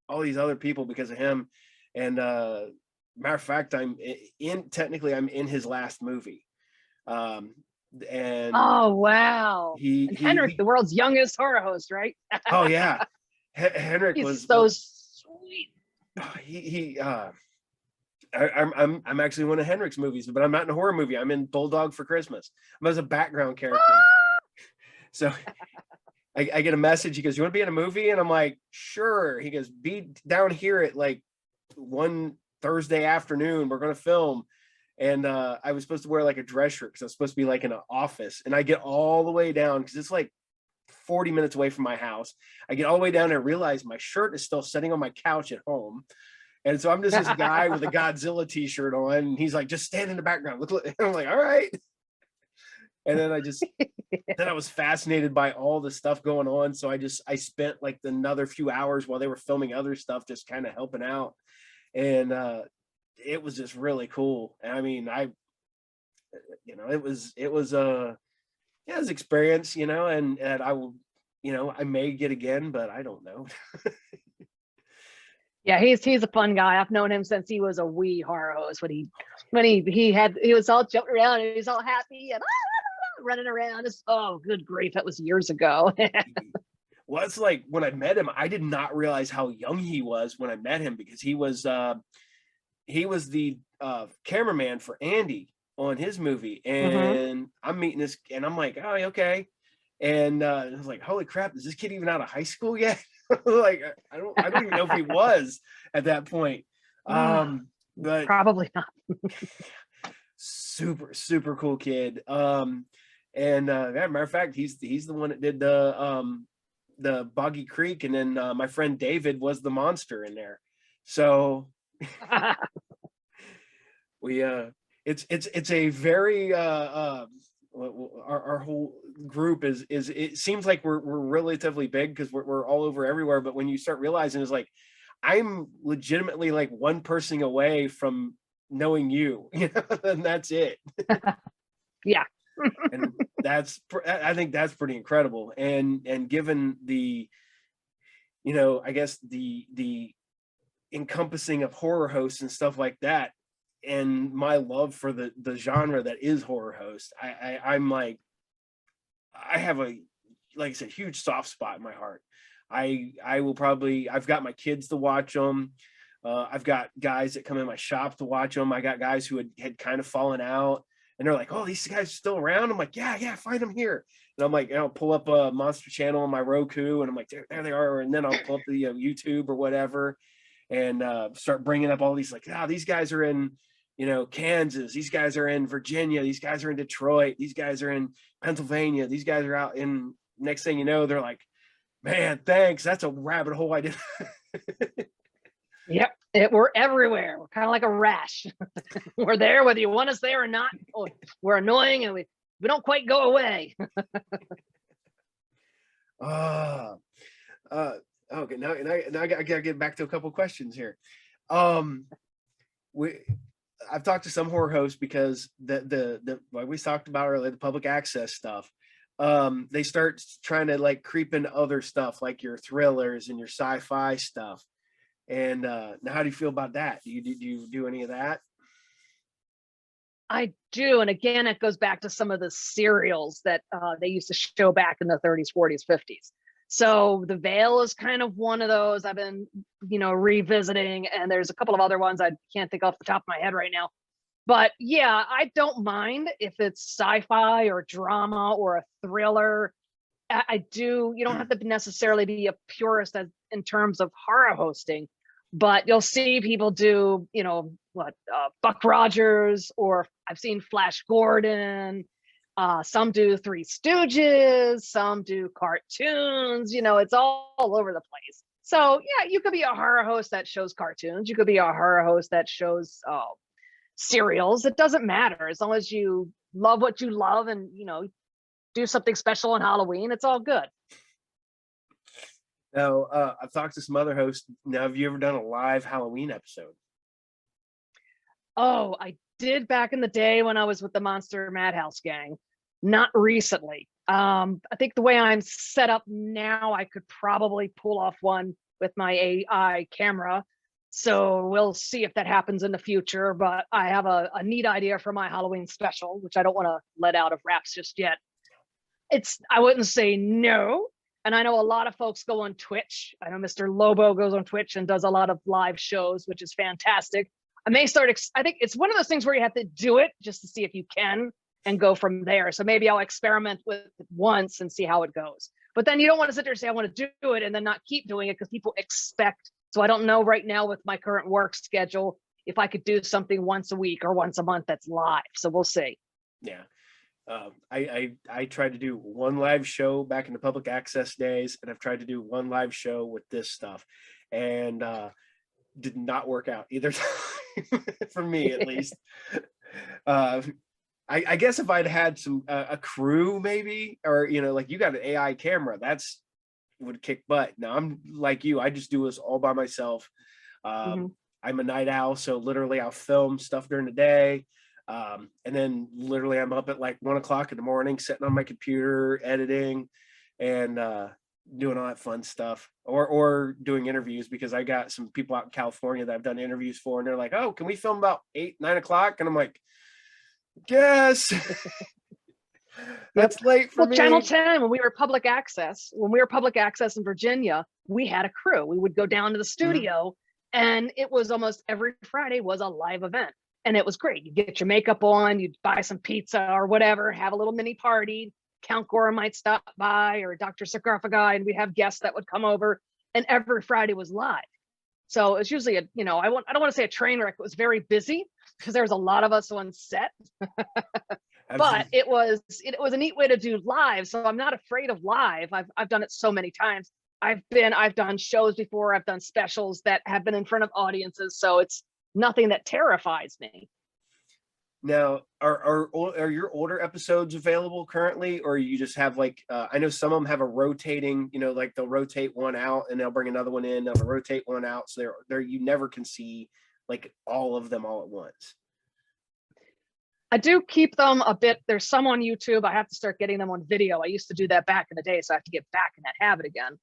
all these other people because of him. And matter of fact, I'm in his last movie. And oh wow, Henrik, he the world's youngest horror host, right? Oh yeah, Henrik was so sweet. I'm actually in one of Henrik's movies, but I'm not in a horror movie. I'm in Bulldog for Christmas. I'm as a background character. So I get a message. He goes, "You want to be in a movie?" And I'm like, "Sure." He goes, "Be down here at like one Thursday afternoon. We're going to film." And I was supposed to wear like a dress shirt because I was supposed to be like in an office. And I get all the way down because it's like 40 minutes away from my house. I get all the way down and realize my shirt is still sitting on my couch at home. And so I'm just this guy with a Godzilla t-shirt on. And he's like, just stand in the background. Look. And I'm like, all right. And then then I was fascinated by all the stuff going on. So I spent like another few hours while they were filming other stuff, just kind of helping out. And it was just really cool. I mean, it was experience, you know, and I will, you know, I may get again, but I don't know. Yeah, he's a fun guy. I've known him since he was a wee horror host. When he was all jumping around and he was all happy and running around. Oh, good grief, that was years ago. Well, it's like when I met him, I did not realize how young he was when I met him, because he was the cameraman for Andy on his movie, and I'm meeting this, and I'm like, oh, okay, and I was like, holy crap, is this kid even out of high school yet? Like, I don't even know if he was at that point. But probably not. super cool kid. And matter of fact, he's the one that did the Boggy Creek, and then my friend David was the monster in there. So we it's a very our whole group is it seems like we're relatively big because we're all over everywhere, but when you start realizing it's like I'm legitimately like one person away from knowing you, and that's it. Yeah. And I think that's pretty incredible. And given the, I guess the encompassing of horror hosts and stuff like that, and my love for the genre that is horror host, I'm like, I have a, like I said, huge soft spot in my heart. I will probably, I've got my kids to watch them. I've got guys that come in my shop to watch them. I got guys who had kind of fallen out, and they're like, "Oh, these guys are still around." I'm like, "Yeah, find them here." And I'm like, I'll pull up a Monster Channel on my Roku, and I'm like, there they are. And then I'll pull up the YouTube or whatever, and start bringing up all these like, these guys are in, Kansas. These guys are in Virginia. These guys are in Detroit. These guys are in Pennsylvania. These guys are out in. Next thing you know, they're like, "Man, thanks. That's a rabbit hole I didn't." Yep, we're everywhere. We're kind of like a rash. We're there whether you want us there or not. We're annoying and we don't quite go away. Okay, now I gotta get back to a couple questions here. I've talked to some horror hosts because the like we talked about earlier, the public access stuff. They start trying to like creep into other stuff like your thrillers and your sci-fi stuff. And now, how do you feel about that? Do you do any of that? I do, and again, it goes back to some of the serials that they used to show back in the 30s, 40s, 50s. So The Veil is kind of one of those I've been, revisiting, and there's a couple of other ones I can't think off the top of my head right now. But yeah, I don't mind if it's sci-fi or drama or a thriller. I do. You don't have to necessarily be a purist in terms of horror hosting, but you'll see people do, Buck Rogers, or I've seen Flash Gordon. Some do Three Stooges, some do cartoons. It's all over the place. So yeah, you could be a horror host that shows cartoons. You could be a horror host that shows serials. It doesn't matter as long as you love what you love and do something special on Halloween. It's all good. Now, I've talked to some other hosts. Now, have you ever done a live Halloween episode? Oh, I did back in the day when I was with the Monster Madhouse gang. Not recently. I think the way I'm set up now, I could probably pull off one with my AI camera. So we'll see if that happens in the future. But I have a neat idea for my Halloween special, which I don't want to let out of wraps just yet. I wouldn't say no. And I know a lot of folks go on Twitch. I know Mr. Lobo goes on Twitch and does a lot of live shows, which is fantastic. I may start, I think it's one of those things where you have to do it just to see if you can and go from there. So maybe I'll experiment with it once and see how it goes. But then you don't want to sit there and say, I want to do it and then not keep doing it because people expect. So I don't know right now with my current work schedule if I could do something once a week or once a month that's live. So we'll see. Yeah. I tried to do one live show back in the public access days, and I've tried to do one live show with this stuff, and did not work out either time for me, at least. I guess if I'd had some a crew, maybe, or like you got an AI camera, that's would kick butt. Now I'm like you, I just do this all by myself. I'm a night owl, so literally I'll film stuff during the day. And then literally I'm up at like 1 o'clock in the morning, sitting on my computer, editing and doing all that fun stuff, or doing interviews, because I got some people out in California that I've done interviews for, and they're like, "Oh, can we film about 8, 9 o'clock?" And I'm like, "Yes." That's late for me. Channel 10, when we were public access in Virginia, we had a crew. We would go down to the studio, and it was almost every Friday was a live event. And it was great. You get your makeup on, you'd buy some pizza or whatever, have a little mini party. Count Gora might stop by, or Dr. Sarcophagi, and we have guests that would come over. And every Friday was live. So it's usually I don't want to say a train wreck. It was very busy because there was a lot of us on set. But it was a neat way to do live. So I'm not afraid of live. I've done it so many times. I've done shows before. I've done specials that have been in front of audiences. So it's nothing that terrifies me. Now, are your older episodes available currently, or you just have like I know some of them have a rotating, like they'll rotate one out and they'll bring another one in, they'll rotate one out, so they're you never can see like all of them all at once. I do keep them a bit. There's some on YouTube. I have to start getting them on video. I used to do that back in the day, so I have to get back in that habit again.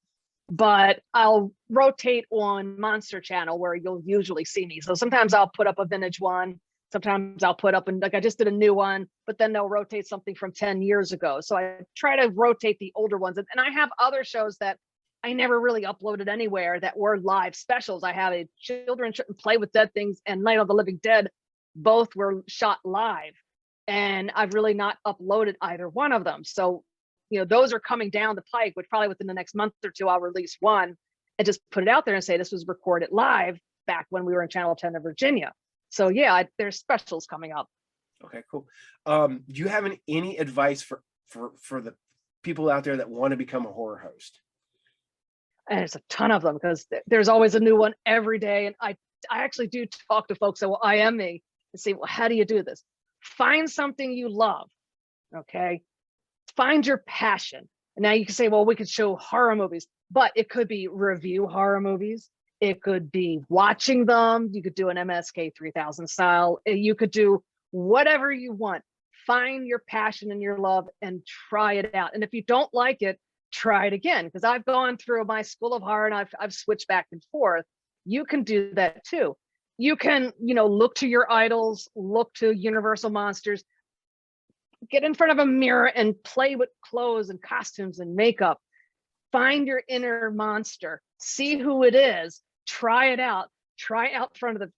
But I'll rotate on Monster Channel where you'll usually see me. So sometimes I'll put up a vintage one. Sometimes I'll put up, and like I just did a new one, but then they'll rotate something from 10 years ago. So I try to rotate the older ones. And I have other shows that I never really uploaded anywhere that were live specials. I have a Children Shouldn't Play with Dead Things and Night of the Living Dead. Both were shot live. And I've really not uploaded either one of them. So, those are coming down the pike, which probably within the next month or two, I'll release one and just put it out there and say this was recorded live back when we were in Channel 10 in Virginia. So yeah, there's specials coming up. Okay, cool. Do you have any advice for the people out there that want to become a horror host? And there's a ton of them because there's always a new one every day. And I actually do talk to folks that will IM me and say, well, how do you do this? Find something you love, okay? Find your passion. And now you can say, well, we could show horror movies, but it could be review horror movies. It could be watching them. You could do an MSK 3000 style. You could do whatever you want. Find your passion and your love and try it out. And if you don't like it, try it again. Because I've gone through my school of horror and I've switched back and forth. You can do that too. You can, look to your idols, look to Universal Monsters, get in front of a mirror and play with clothes and costumes and makeup. Find your inner monster, see who it is, try it out, try out in front of the,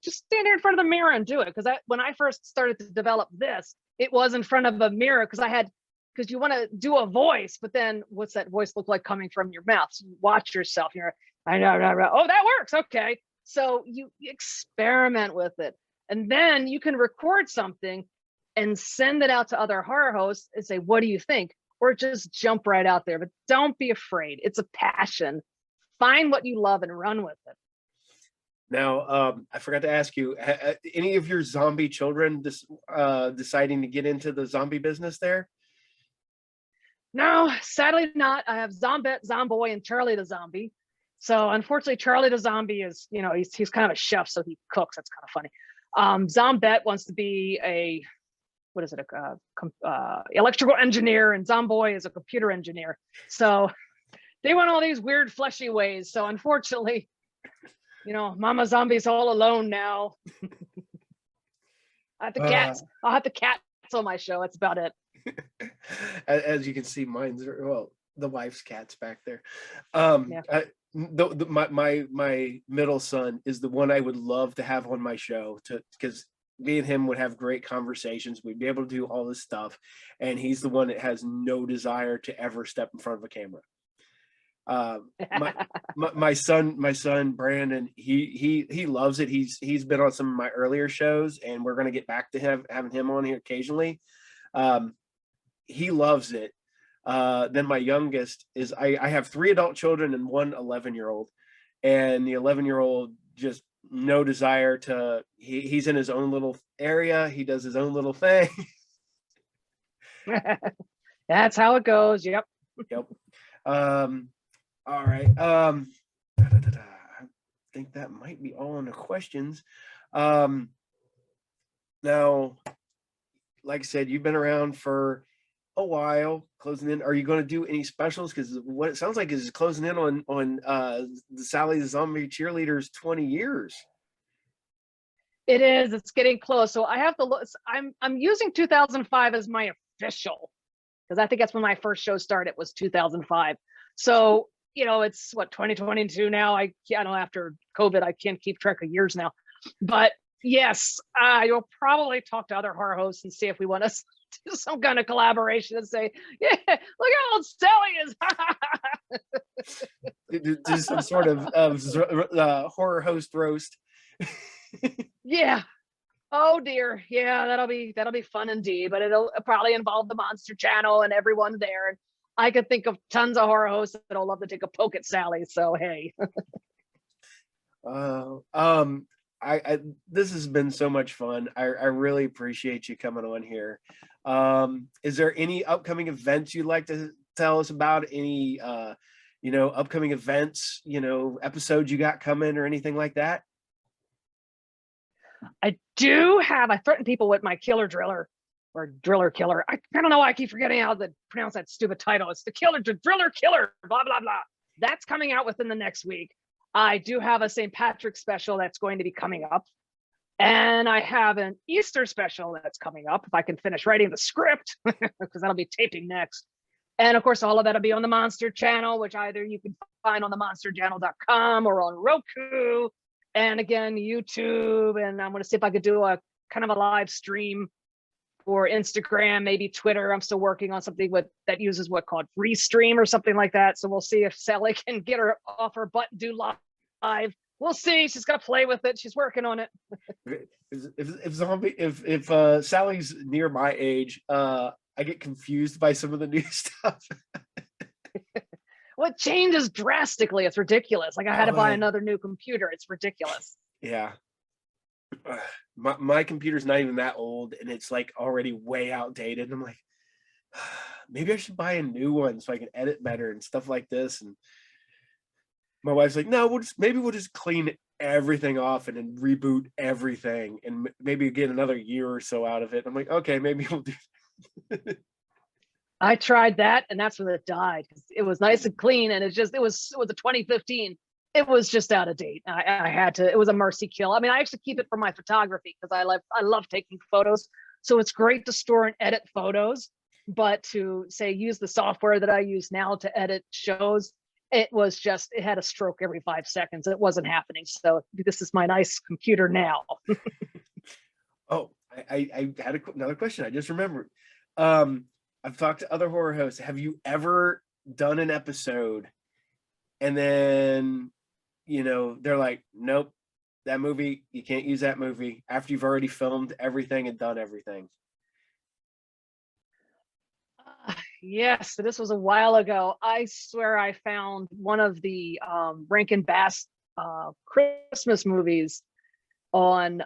just stand there in front of the mirror and do it. Because when I first started to develop this, it was in front of a mirror because you want to do a voice, but then what's that voice look like coming from your mouth? So you watch yourself, I know, oh, that works, okay. So you experiment with it. And then you can record something and send it out to other horror hosts and say, what do you think? Or just jump right out there, but don't be afraid. It's a passion. Find what you love and run with it. Now, I forgot to ask you, any of your zombie children deciding to get into the zombie business there? No, sadly not. I have Zombette, Zomboy, and Charlie the Zombie. So unfortunately, Charlie the Zombie is, he's kind of a chef, so he cooks. That's kind of funny. Zombette wants to be a electrical engineer, and Zomboy is a computer engineer. So they went all these weird fleshy ways. So unfortunately, Mama Zombie's all alone now. I have the cats. I'll have the cats on my show. That's about it. As you can see, mine's the wife's cat's back there. Yeah. My middle son is the one I would love to have on my show because me and him would have great conversations. We'd be able to do all this stuff, and he's the one that has no desire to ever step in front of a camera. My son Brandon, he loves it. He's been on some of my earlier shows, and we're going to get back to having him on here occasionally. He loves it. Then my youngest is I have 3 adult children and 1 11-year-old, and the 11-year-old just no desire to. He's in his own little area. He does his own little thing. That's how it goes. Yep. All right. I think that might be all on the questions. Now, like I said, you've been around for a while, closing in. Are you going to do any specials? Because what it sounds like is closing in on the Sally the Zombie Cheerleader's 20 years. It is. It's getting close. So I have to look. I'm using 2005 as my official, because I think that's when my first show started. Was 2005. So it's what 2022 now. I don't know, after COVID, I can't keep track of years now. But yes, you'll probably talk to other horror hosts and see if we want to do some kind of collaboration and say, yeah, look how old Sally is. Do some sort of horror host roast. Yeah. Oh dear. Yeah, that'll be fun indeed. But it'll probably involve the Monster Channel and everyone there. And I could think of tons of horror hosts that'll love to take a poke at Sally. So hey. this has been so much fun. I really appreciate you coming on here. Is there any upcoming events you'd like to tell us about? Any upcoming events, episodes you got coming or anything like that? I threaten people with my killer driller or driller killer. I don't know why I keep forgetting how to pronounce that stupid title. It's the driller killer, blah, blah, blah. That's coming out within the next week. I do have a St. Patrick's special that's going to be coming up. And I have an Easter special that's coming up if I can finish writing the script, because that'll be taping next. And of course, all of that'll be on the Monster Channel, which either you can find on the monsterchannel.com or on Roku. And again, YouTube. And I'm going to see if I could do a kind of a live stream for Instagram, maybe Twitter. I'm still working on something that uses what's called Restream or something like that. So we'll see if Sally can get her off her butt and do live. We'll see. She's got to play with it. She's working on it. If Sally's near my age, I get confused by some of the new stuff. Well, it changes drastically. It's ridiculous. Like I had to buy another new computer. It's ridiculous. Yeah. My computer's not even that old, and it's like already way outdated. And I'm like, maybe I should buy a new one so I can edit better and stuff like this. And my wife's like, no, we'll just clean everything off and then reboot everything and maybe get another year or so out of it. I'm like, okay, maybe we'll do that. I tried that, and that's when it died. It was nice and clean, and it was a 2015. It was just out of date. I had to. It was a mercy kill. I mean, I actually keep it for my photography because I love taking photos. So it's great to store and edit photos, but to say use the software that I use now to edit shows, it had a stroke every 5 seconds. It wasn't happening. So this is my nice computer now. Oh, I had another question. I just remembered. I've talked to other horror hosts. Have you ever done an episode and then, they're like, nope, that movie, you can't use that movie after you've already filmed everything and done everything? Yes, this was a while ago. I swear I found one of the Rankin Bass Christmas movies on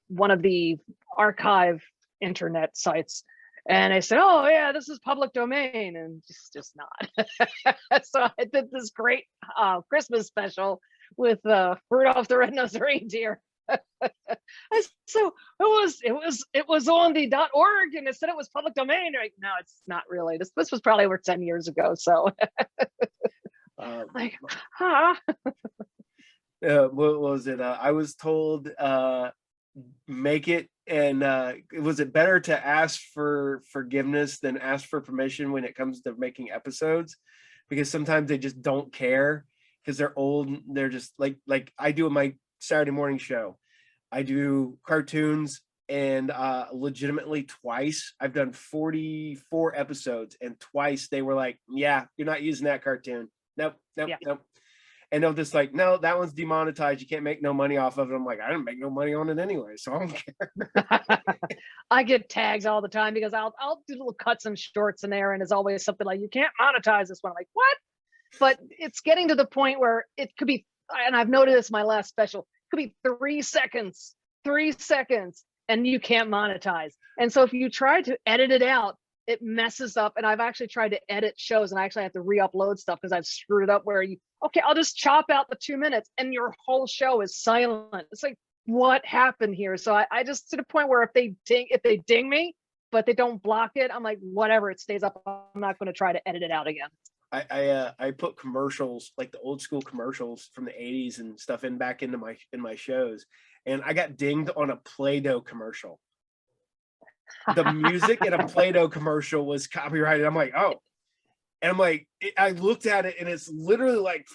one of the archive internet sites. And I said, oh, yeah, this is public domain. And just not. So I did this great Christmas special with Rudolph the Red-Nosed Reindeer. So it was on the .org, and it said it was public domain. Like, no, it's not really. This was probably over 10 years ago. So like, huh? What was it? I was told make it. And was it better to ask for forgiveness than ask for permission when it comes to making episodes? Because sometimes they just don't care because they're old. They're just like I do in my Saturday morning show. I do cartoons, and legitimately twice I've done 44 episodes, and twice they were like, yeah, you're not using that cartoon. Nope. And they'll just like, no, that one's demonetized. You can't make no money off of it. I'm like, I didn't make no money on it anyway, so I don't care. I get tags all the time because I'll do little cuts and shorts in there, and it's always something like, you can't monetize this one. I'm like, what? But it's getting to the point where it could be, and I've noticed this my last special, it could be 3 seconds, and you can't monetize. And so if you try to edit it out, it messes up. And I've actually tried to edit shows, and I actually have to re-upload stuff because I've screwed it up where I'll just chop out the 2 minutes and your whole show is silent. It's like, what happened here? So I just, to the point where if they ding me, but they don't block it, I'm like, whatever, it stays up. I'm not going to try to edit it out again. I put commercials, like the old school commercials from the 80s and stuff back into my shows, and I got dinged on a Play-Doh commercial. The music in a Play-Doh commercial was copyrighted. I'm like, oh. And I'm like, I looked at it, and it's literally like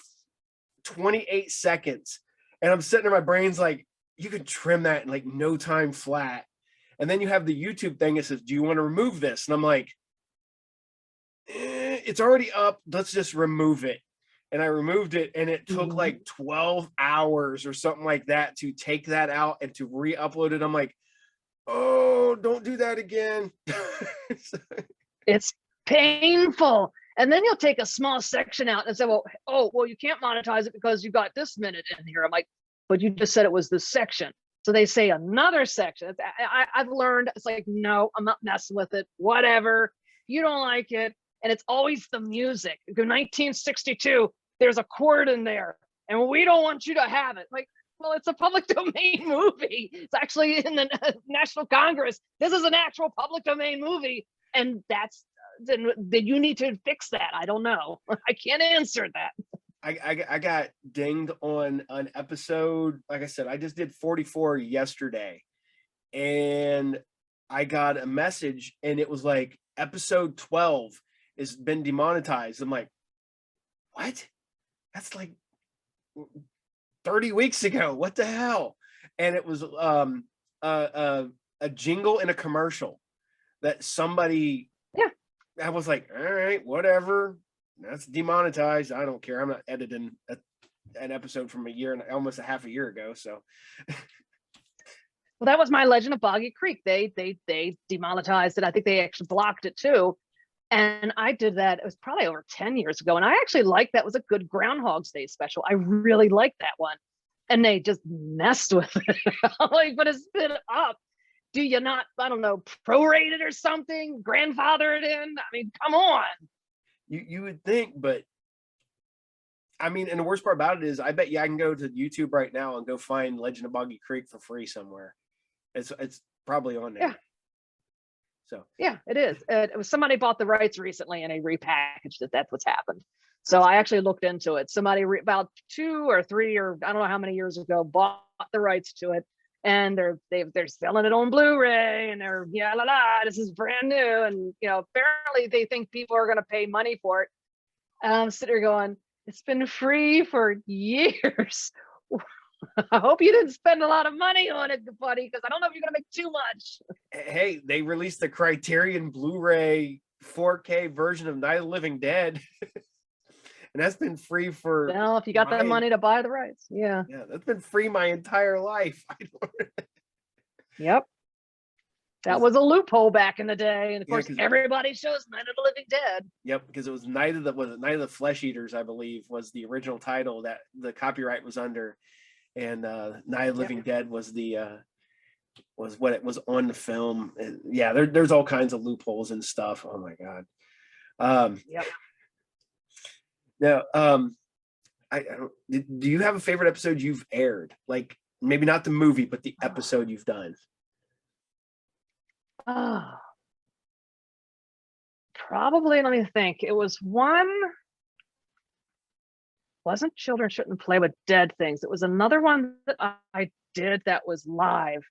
28 seconds. And I'm sitting there, my brain's like, you could trim that in like no time flat. And then you have the YouTube thing that says, do you want to remove this? And I'm like, it's already up. Let's just remove it. And I removed it, and it took like 12 hours or something like that to take that out and to re-upload it. I'm like, oh, don't do that again. It's painful. And then you'll take a small section out and say, well, you can't monetize it because you got this minute in here. I'm like, but you just said it was this section. So they say another section. I've learned, it's like, no, I'm not messing with it. Whatever. You don't like it. And it's always the music. 1962, there's a chord in there, and we don't want you to have it. Like, well, it's a public domain movie. It's actually in the National Congress. This is an actual public domain movie. And then you need to fix that. I don't know. I can't answer that. I got dinged on an episode. Like I said, I just did 44 yesterday, and I got a message, and it was like episode 12 has been demonetized. I'm like, what? That's like 30 weeks ago. What the hell? And it was a jingle in a commercial that somebody. Yeah. I was like, all right, whatever. That's demonetized. I don't care. I'm not editing an episode from a year and almost a half a year ago. So, well, that was my Legend of Boggy Creek. They demonetized it. I think they actually blocked it too. And I did that. It was probably over 10 years ago. And I actually liked that. It was a good Groundhog's Day special. I really liked that one. And they just messed with it. Like, but it's been up. Do you not, I don't know, prorate it or something? Grandfather it in? I mean, come on. You would think, but I mean, and the worst part about it is, I bet you I can go to YouTube right now and go find Legend of Boggy Creek for free somewhere. It's probably on there. Yeah. So yeah, it is. It was somebody bought the rights recently and they repackaged it. That's what's happened. So I actually looked into it. Somebody about 2 or 3 or I don't know how many years ago bought the rights to it, and they're selling it on Blu-ray, and they're this is brand new, and apparently they think people are going to pay money for it. And I'm sitting there going, it's been free for years. I hope you didn't spend a lot of money on it, buddy, because I don't know if you're going to make too much. Hey, they released the Criterion Blu-ray 4K version of Night of the Living Dead. And that's been free for. Well, if you got the money to buy the rights, yeah, that's been free my entire life. Yep, that was a loophole back in the day, and of course, Yeah, everybody shows Night of the Living Dead. Yep, because it was Night of the Flesh Eaters, I believe, was the original title that the copyright was under, and Night of the Living Dead was was what it was on the film. And yeah, there's all kinds of loopholes and stuff. Oh my god. Yep. Now, do you have a favorite episode you've aired? Like, maybe not the movie, but the episode you've done. Probably, let me think. It was one, wasn't Children Shouldn't Play with Dead Things. It was another one that I did that was live.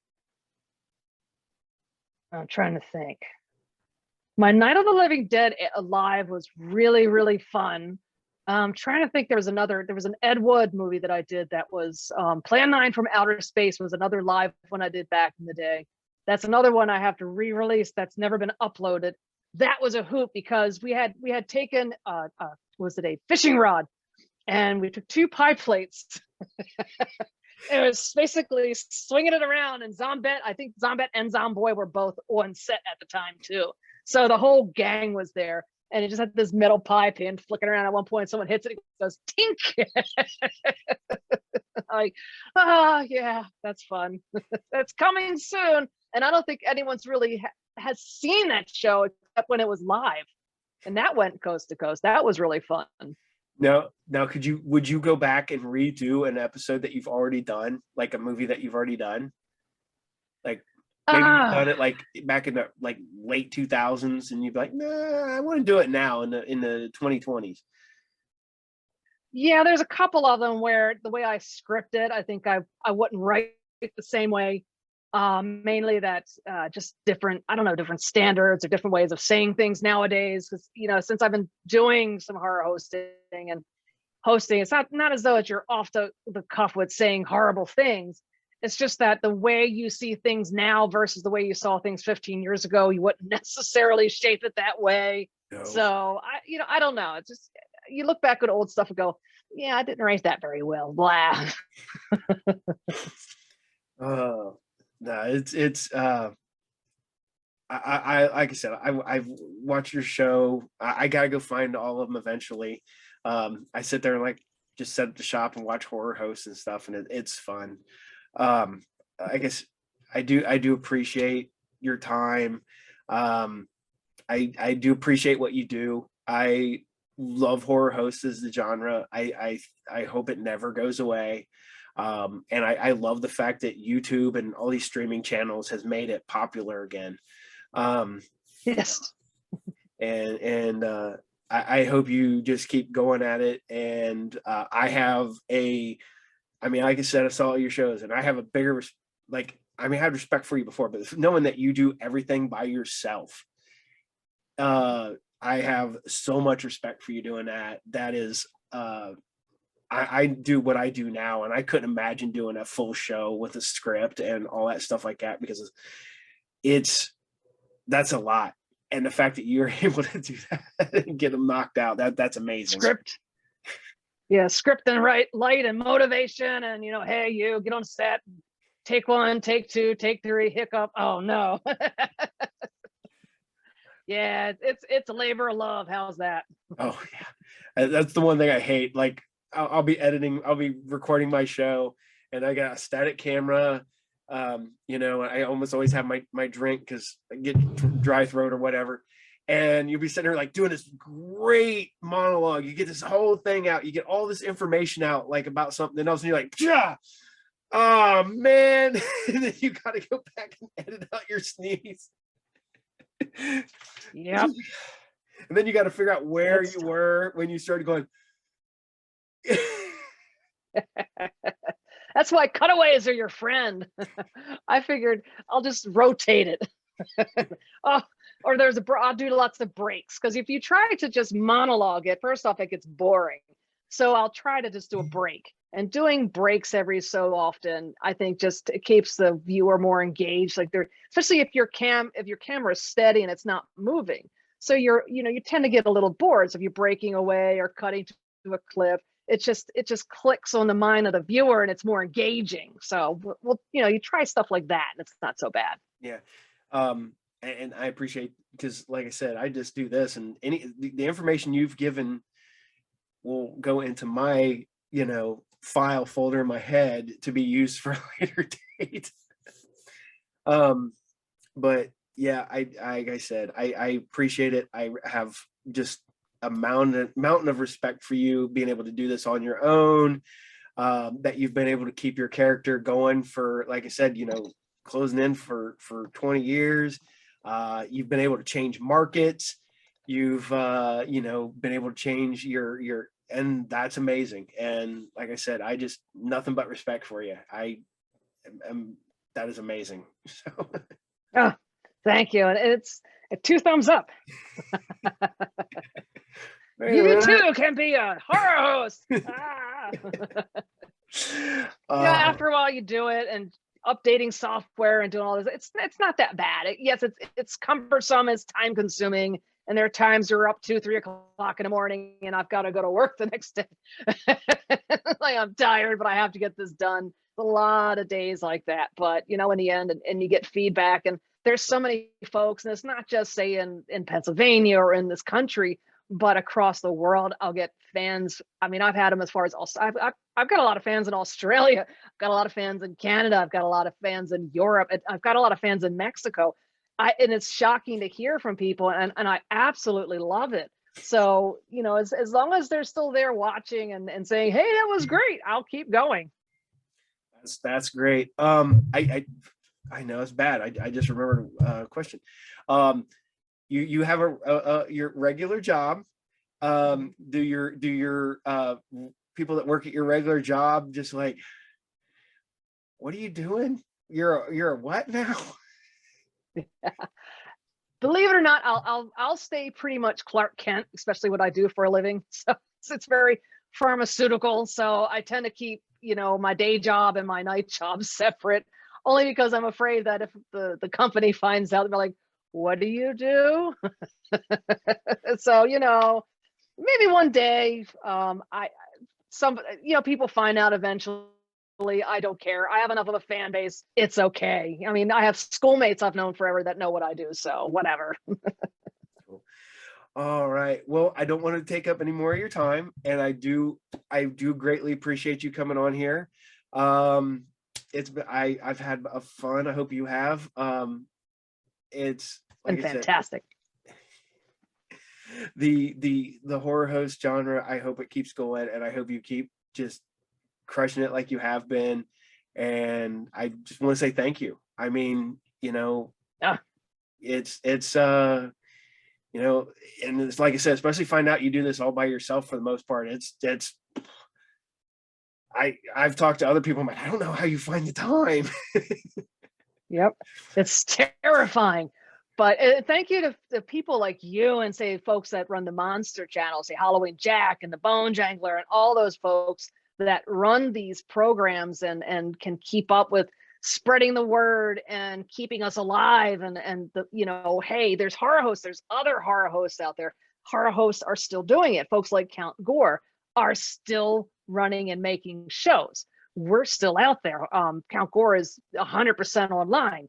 I'm trying to think. My Night of the Living Dead live was really, really fun. I'm trying to think. There was an Ed Wood movie that I did that was Plan 9 from Outer Space was another live one I did back in the day. That's another one I have to re-release that's never been uploaded. That was a hoot because we had taken was it a fishing rod, and we took 2 pie plates. It was basically swinging it around, and I think Zombette and Zomboy were both on set at the time too. So the whole gang was there. And it just had this metal pie pin flicking around. At one point, someone hits it, it goes tink. Like, yeah, that's fun. That's coming soon. And I don't think anyone's really has seen that show except when it was live. And that went coast to coast. That was really fun. Now, would you go back and redo an episode that you've already done, like a movie that you've already done? Like, maybe you've done it like back in the late 2000s, and you'd be like, nah, I want to do it now in the 2020s. Yeah, there's a couple of them where the way I script it, I think I wouldn't write it the same way. Mainly that's just different, I don't know, different standards or different ways of saying things nowadays. Because since I've been doing some horror hosting, it's not as though you're off the cuff with saying horrible things. It's just that the way you see things now versus the way you saw things 15 years ago, you wouldn't necessarily shape it that way. No. So I don't know. It's just, you look back at old stuff and go, yeah, I didn't write that very well. Blah. No, it's I like I said, I've watched your show. I gotta go find all of them eventually. I sit there and just set up the shop and watch horror hosts and stuff, and it's fun. I guess I do appreciate your time. I do appreciate what you do. I love horror hosts as the genre. I hope it never goes away. And I love the fact that YouTube and all these streaming channels has made it popular again. Yes. And I hope you just keep going at it. And I mean, like I said, I saw all your shows, and I have a bigger, like, I mean, I had respect for you before, but knowing that you do everything by yourself, I have so much respect for you doing that. That is, I do what I do now, and I couldn't imagine doing a full show with a script and all that stuff like that, because that's a lot. And the fact that you're able to do that and get them knocked out, that's amazing. Script. Yeah, script and light and motivation, and hey, you get on set, take 1, take 2, take 3, hiccup. Oh no. Yeah, it's a labor of love. How's that? Oh yeah, that's the one thing I hate. Like I'll be recording my show, and I got a static camera. I almost always have my drink because I get dry throat or whatever. And you'll be sitting there like doing this great monologue. You get this whole thing out. You get all this information out, like about something. And all of a sudden you're like, yeah, oh man. And then you got to go back and edit out your sneeze. Yep. And then you got to figure out where you were when you started going. That's why cutaways are your friend. I figured I'll just rotate it. Oh, or I'll do lots of breaks, because if you try to just monologue it, first off, it gets boring. So I'll try to just do a break, and doing breaks every so often, I think just it keeps the viewer more engaged. Like especially if your camera is steady and it's not moving. So you tend to get a little bored. So if you're breaking away or cutting to a clip, it just clicks on the mind of the viewer, and it's more engaging. So you try stuff like that, and it's not so bad. Yeah. And I appreciate, because like I said, I just do this, and the information you've given will go into my, file folder in my head to be used for a later date. But yeah, like I said, I appreciate it. I have just a mountain of respect for you being able to do this on your own, that you've been able to keep your character going for, like I said, closing in for 20 years. You've been able to change markets. You've been able to change your and that's amazing. And like I said, I just nothing but respect for you. That is amazing. So oh, thank you. And it's 2 thumbs up. You too can be a horror host. After a while you do it, and updating software and doing all this, it's not that bad. Yes, it's cumbersome, it's time consuming, and there are times you're up 2-3 o'clock in the morning, and I've got to go to work the next day. Like, I'm tired, but I have to get this done. A lot of days like that, but in the end, and you get feedback, and there's so many folks, and it's not just say in Pennsylvania or in this country, but across the world. I'll get fans. I mean, I've had them as far as I've got a lot of fans in Australia. I've got a lot of fans in Canada. I've got a lot of fans in Europe. I've got a lot of fans in Mexico. And it's shocking to hear from people, and I absolutely love it. So, as long as they're still there watching and saying, hey, that was great, I'll keep going. That's great. I know it's bad. I just remembered a question. You have your regular job. Do your people that work at your regular job just like, what are you doing? You're a what now? Believe it or not, I'll stay pretty much Clark Kent, especially what I do for a living. So it's very pharmaceutical. So I tend to keep, my day job and my night job separate, only because I'm afraid that if the company finds out, they're like, what do you do? So, maybe one day, people find out eventually. I don't care. I have enough of a fan base. It's okay. I mean, I have schoolmates I've known forever that know what I do. So whatever. Cool. All right. Well, I don't want to take up any more of your time, and I do greatly appreciate you coming on here. I've had a fun. I hope you have. It's like And I said, fantastic. the horror host genre. I hope it keeps going, and I hope you keep just crushing it like you have been. And I just want to say thank you. I mean, Ah. it's and it's like I said, especially find out you do this all by yourself for the most part. It's I've talked to other people. I'm like, I don't know how you find the time. Yep. It's terrifying. But thank you to the people like you and say folks that run the Monster Channel, say Halloween Jack and the Bone Jangler and all those folks that run these programs and can keep up with spreading the word and keeping us alive and hey, there's horror hosts, there's other horror hosts out there. Horror hosts are still doing it. Folks like Count Gore are still running and making shows. We're still out there. Count Gore is 100% online.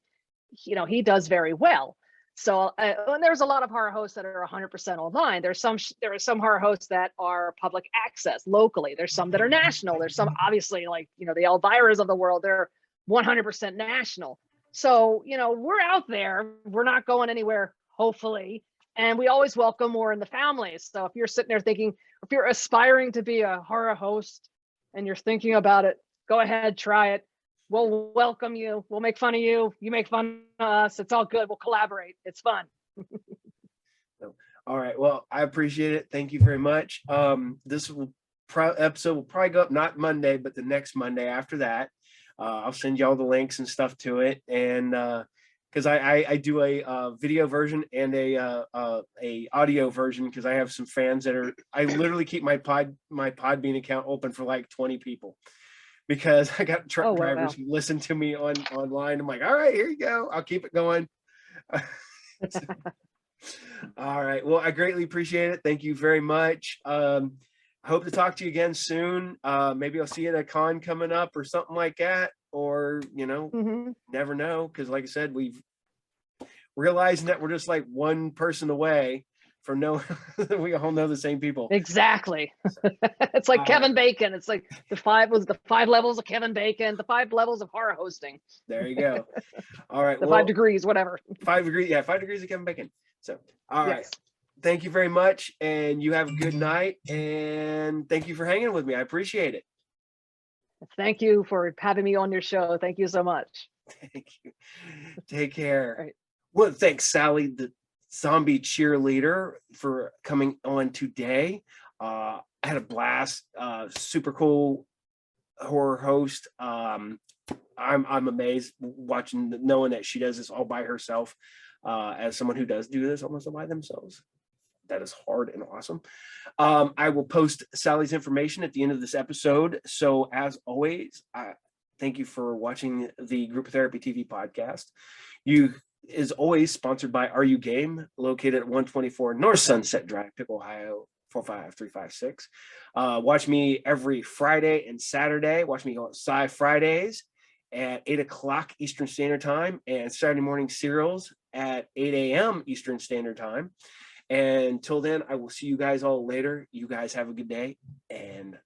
He does very well. So and there's a lot of horror hosts that are 100% online. There are some horror hosts that are public access locally. There's some that are national. There's some obviously like the Elviras of the world. They're 100% national. So we're out there. We're not going anywhere, hopefully, and we always welcome more in the family. So if you're sitting there thinking, if you're aspiring to be a horror host and you're thinking about it, go ahead, try it. We'll welcome you. We'll make fun of you. You make fun of us. It's all good. We'll collaborate. It's fun. All right. Well, I appreciate it. Thank you very much. This episode will probably go up not Monday, but the next Monday after that. I'll send you all the links and stuff to it. And because I do a video version and a audio version, because I have some fans that I literally keep my Podbean account open for like 20 people. Because I got truck drivers who listen to me online. I'm like, all right, here you go. I'll keep it going. All right. Well, I greatly appreciate it. Thank you very much. I hope to talk to you again soon. Maybe I'll see you at a con coming up or something like that. Or, never know. Because like I said, we've realized that we're just like one person away from we all know the same people. Exactly. It's like Kevin Bacon. It's like the 5 levels of Kevin Bacon, the 5 levels of horror hosting. There you go. All right. The 5 degrees, whatever. 5 degrees. Yeah, 5 degrees of Kevin Bacon. So, all right. Thank you very much. And you have a good night. And thank you for hanging with me. I appreciate it. Thank you for having me on your show. Thank you so much. Thank you. Take care. Right. Well, thanks, Sally, the zombie cheerleader, for coming on today. I had a blast. Super cool horror host. I'm amazed knowing that she does this all by herself. As someone who does do this almost all by themselves, that is hard and awesome. I will post Sally's information at the end of this episode. So as always, thank you for watching the Group Therapy TV podcast. You is always sponsored by Are You Game, located at 124 North Sunset Drive, Pick, Ohio 45356. Watch me every Friday and Saturday. Watch me on Sci Fridays at 8 o'clock Eastern Standard Time, and Saturday morning serials at 8 a.m. Eastern Standard Time. And until then, I will see you guys all later. You guys have a good day, and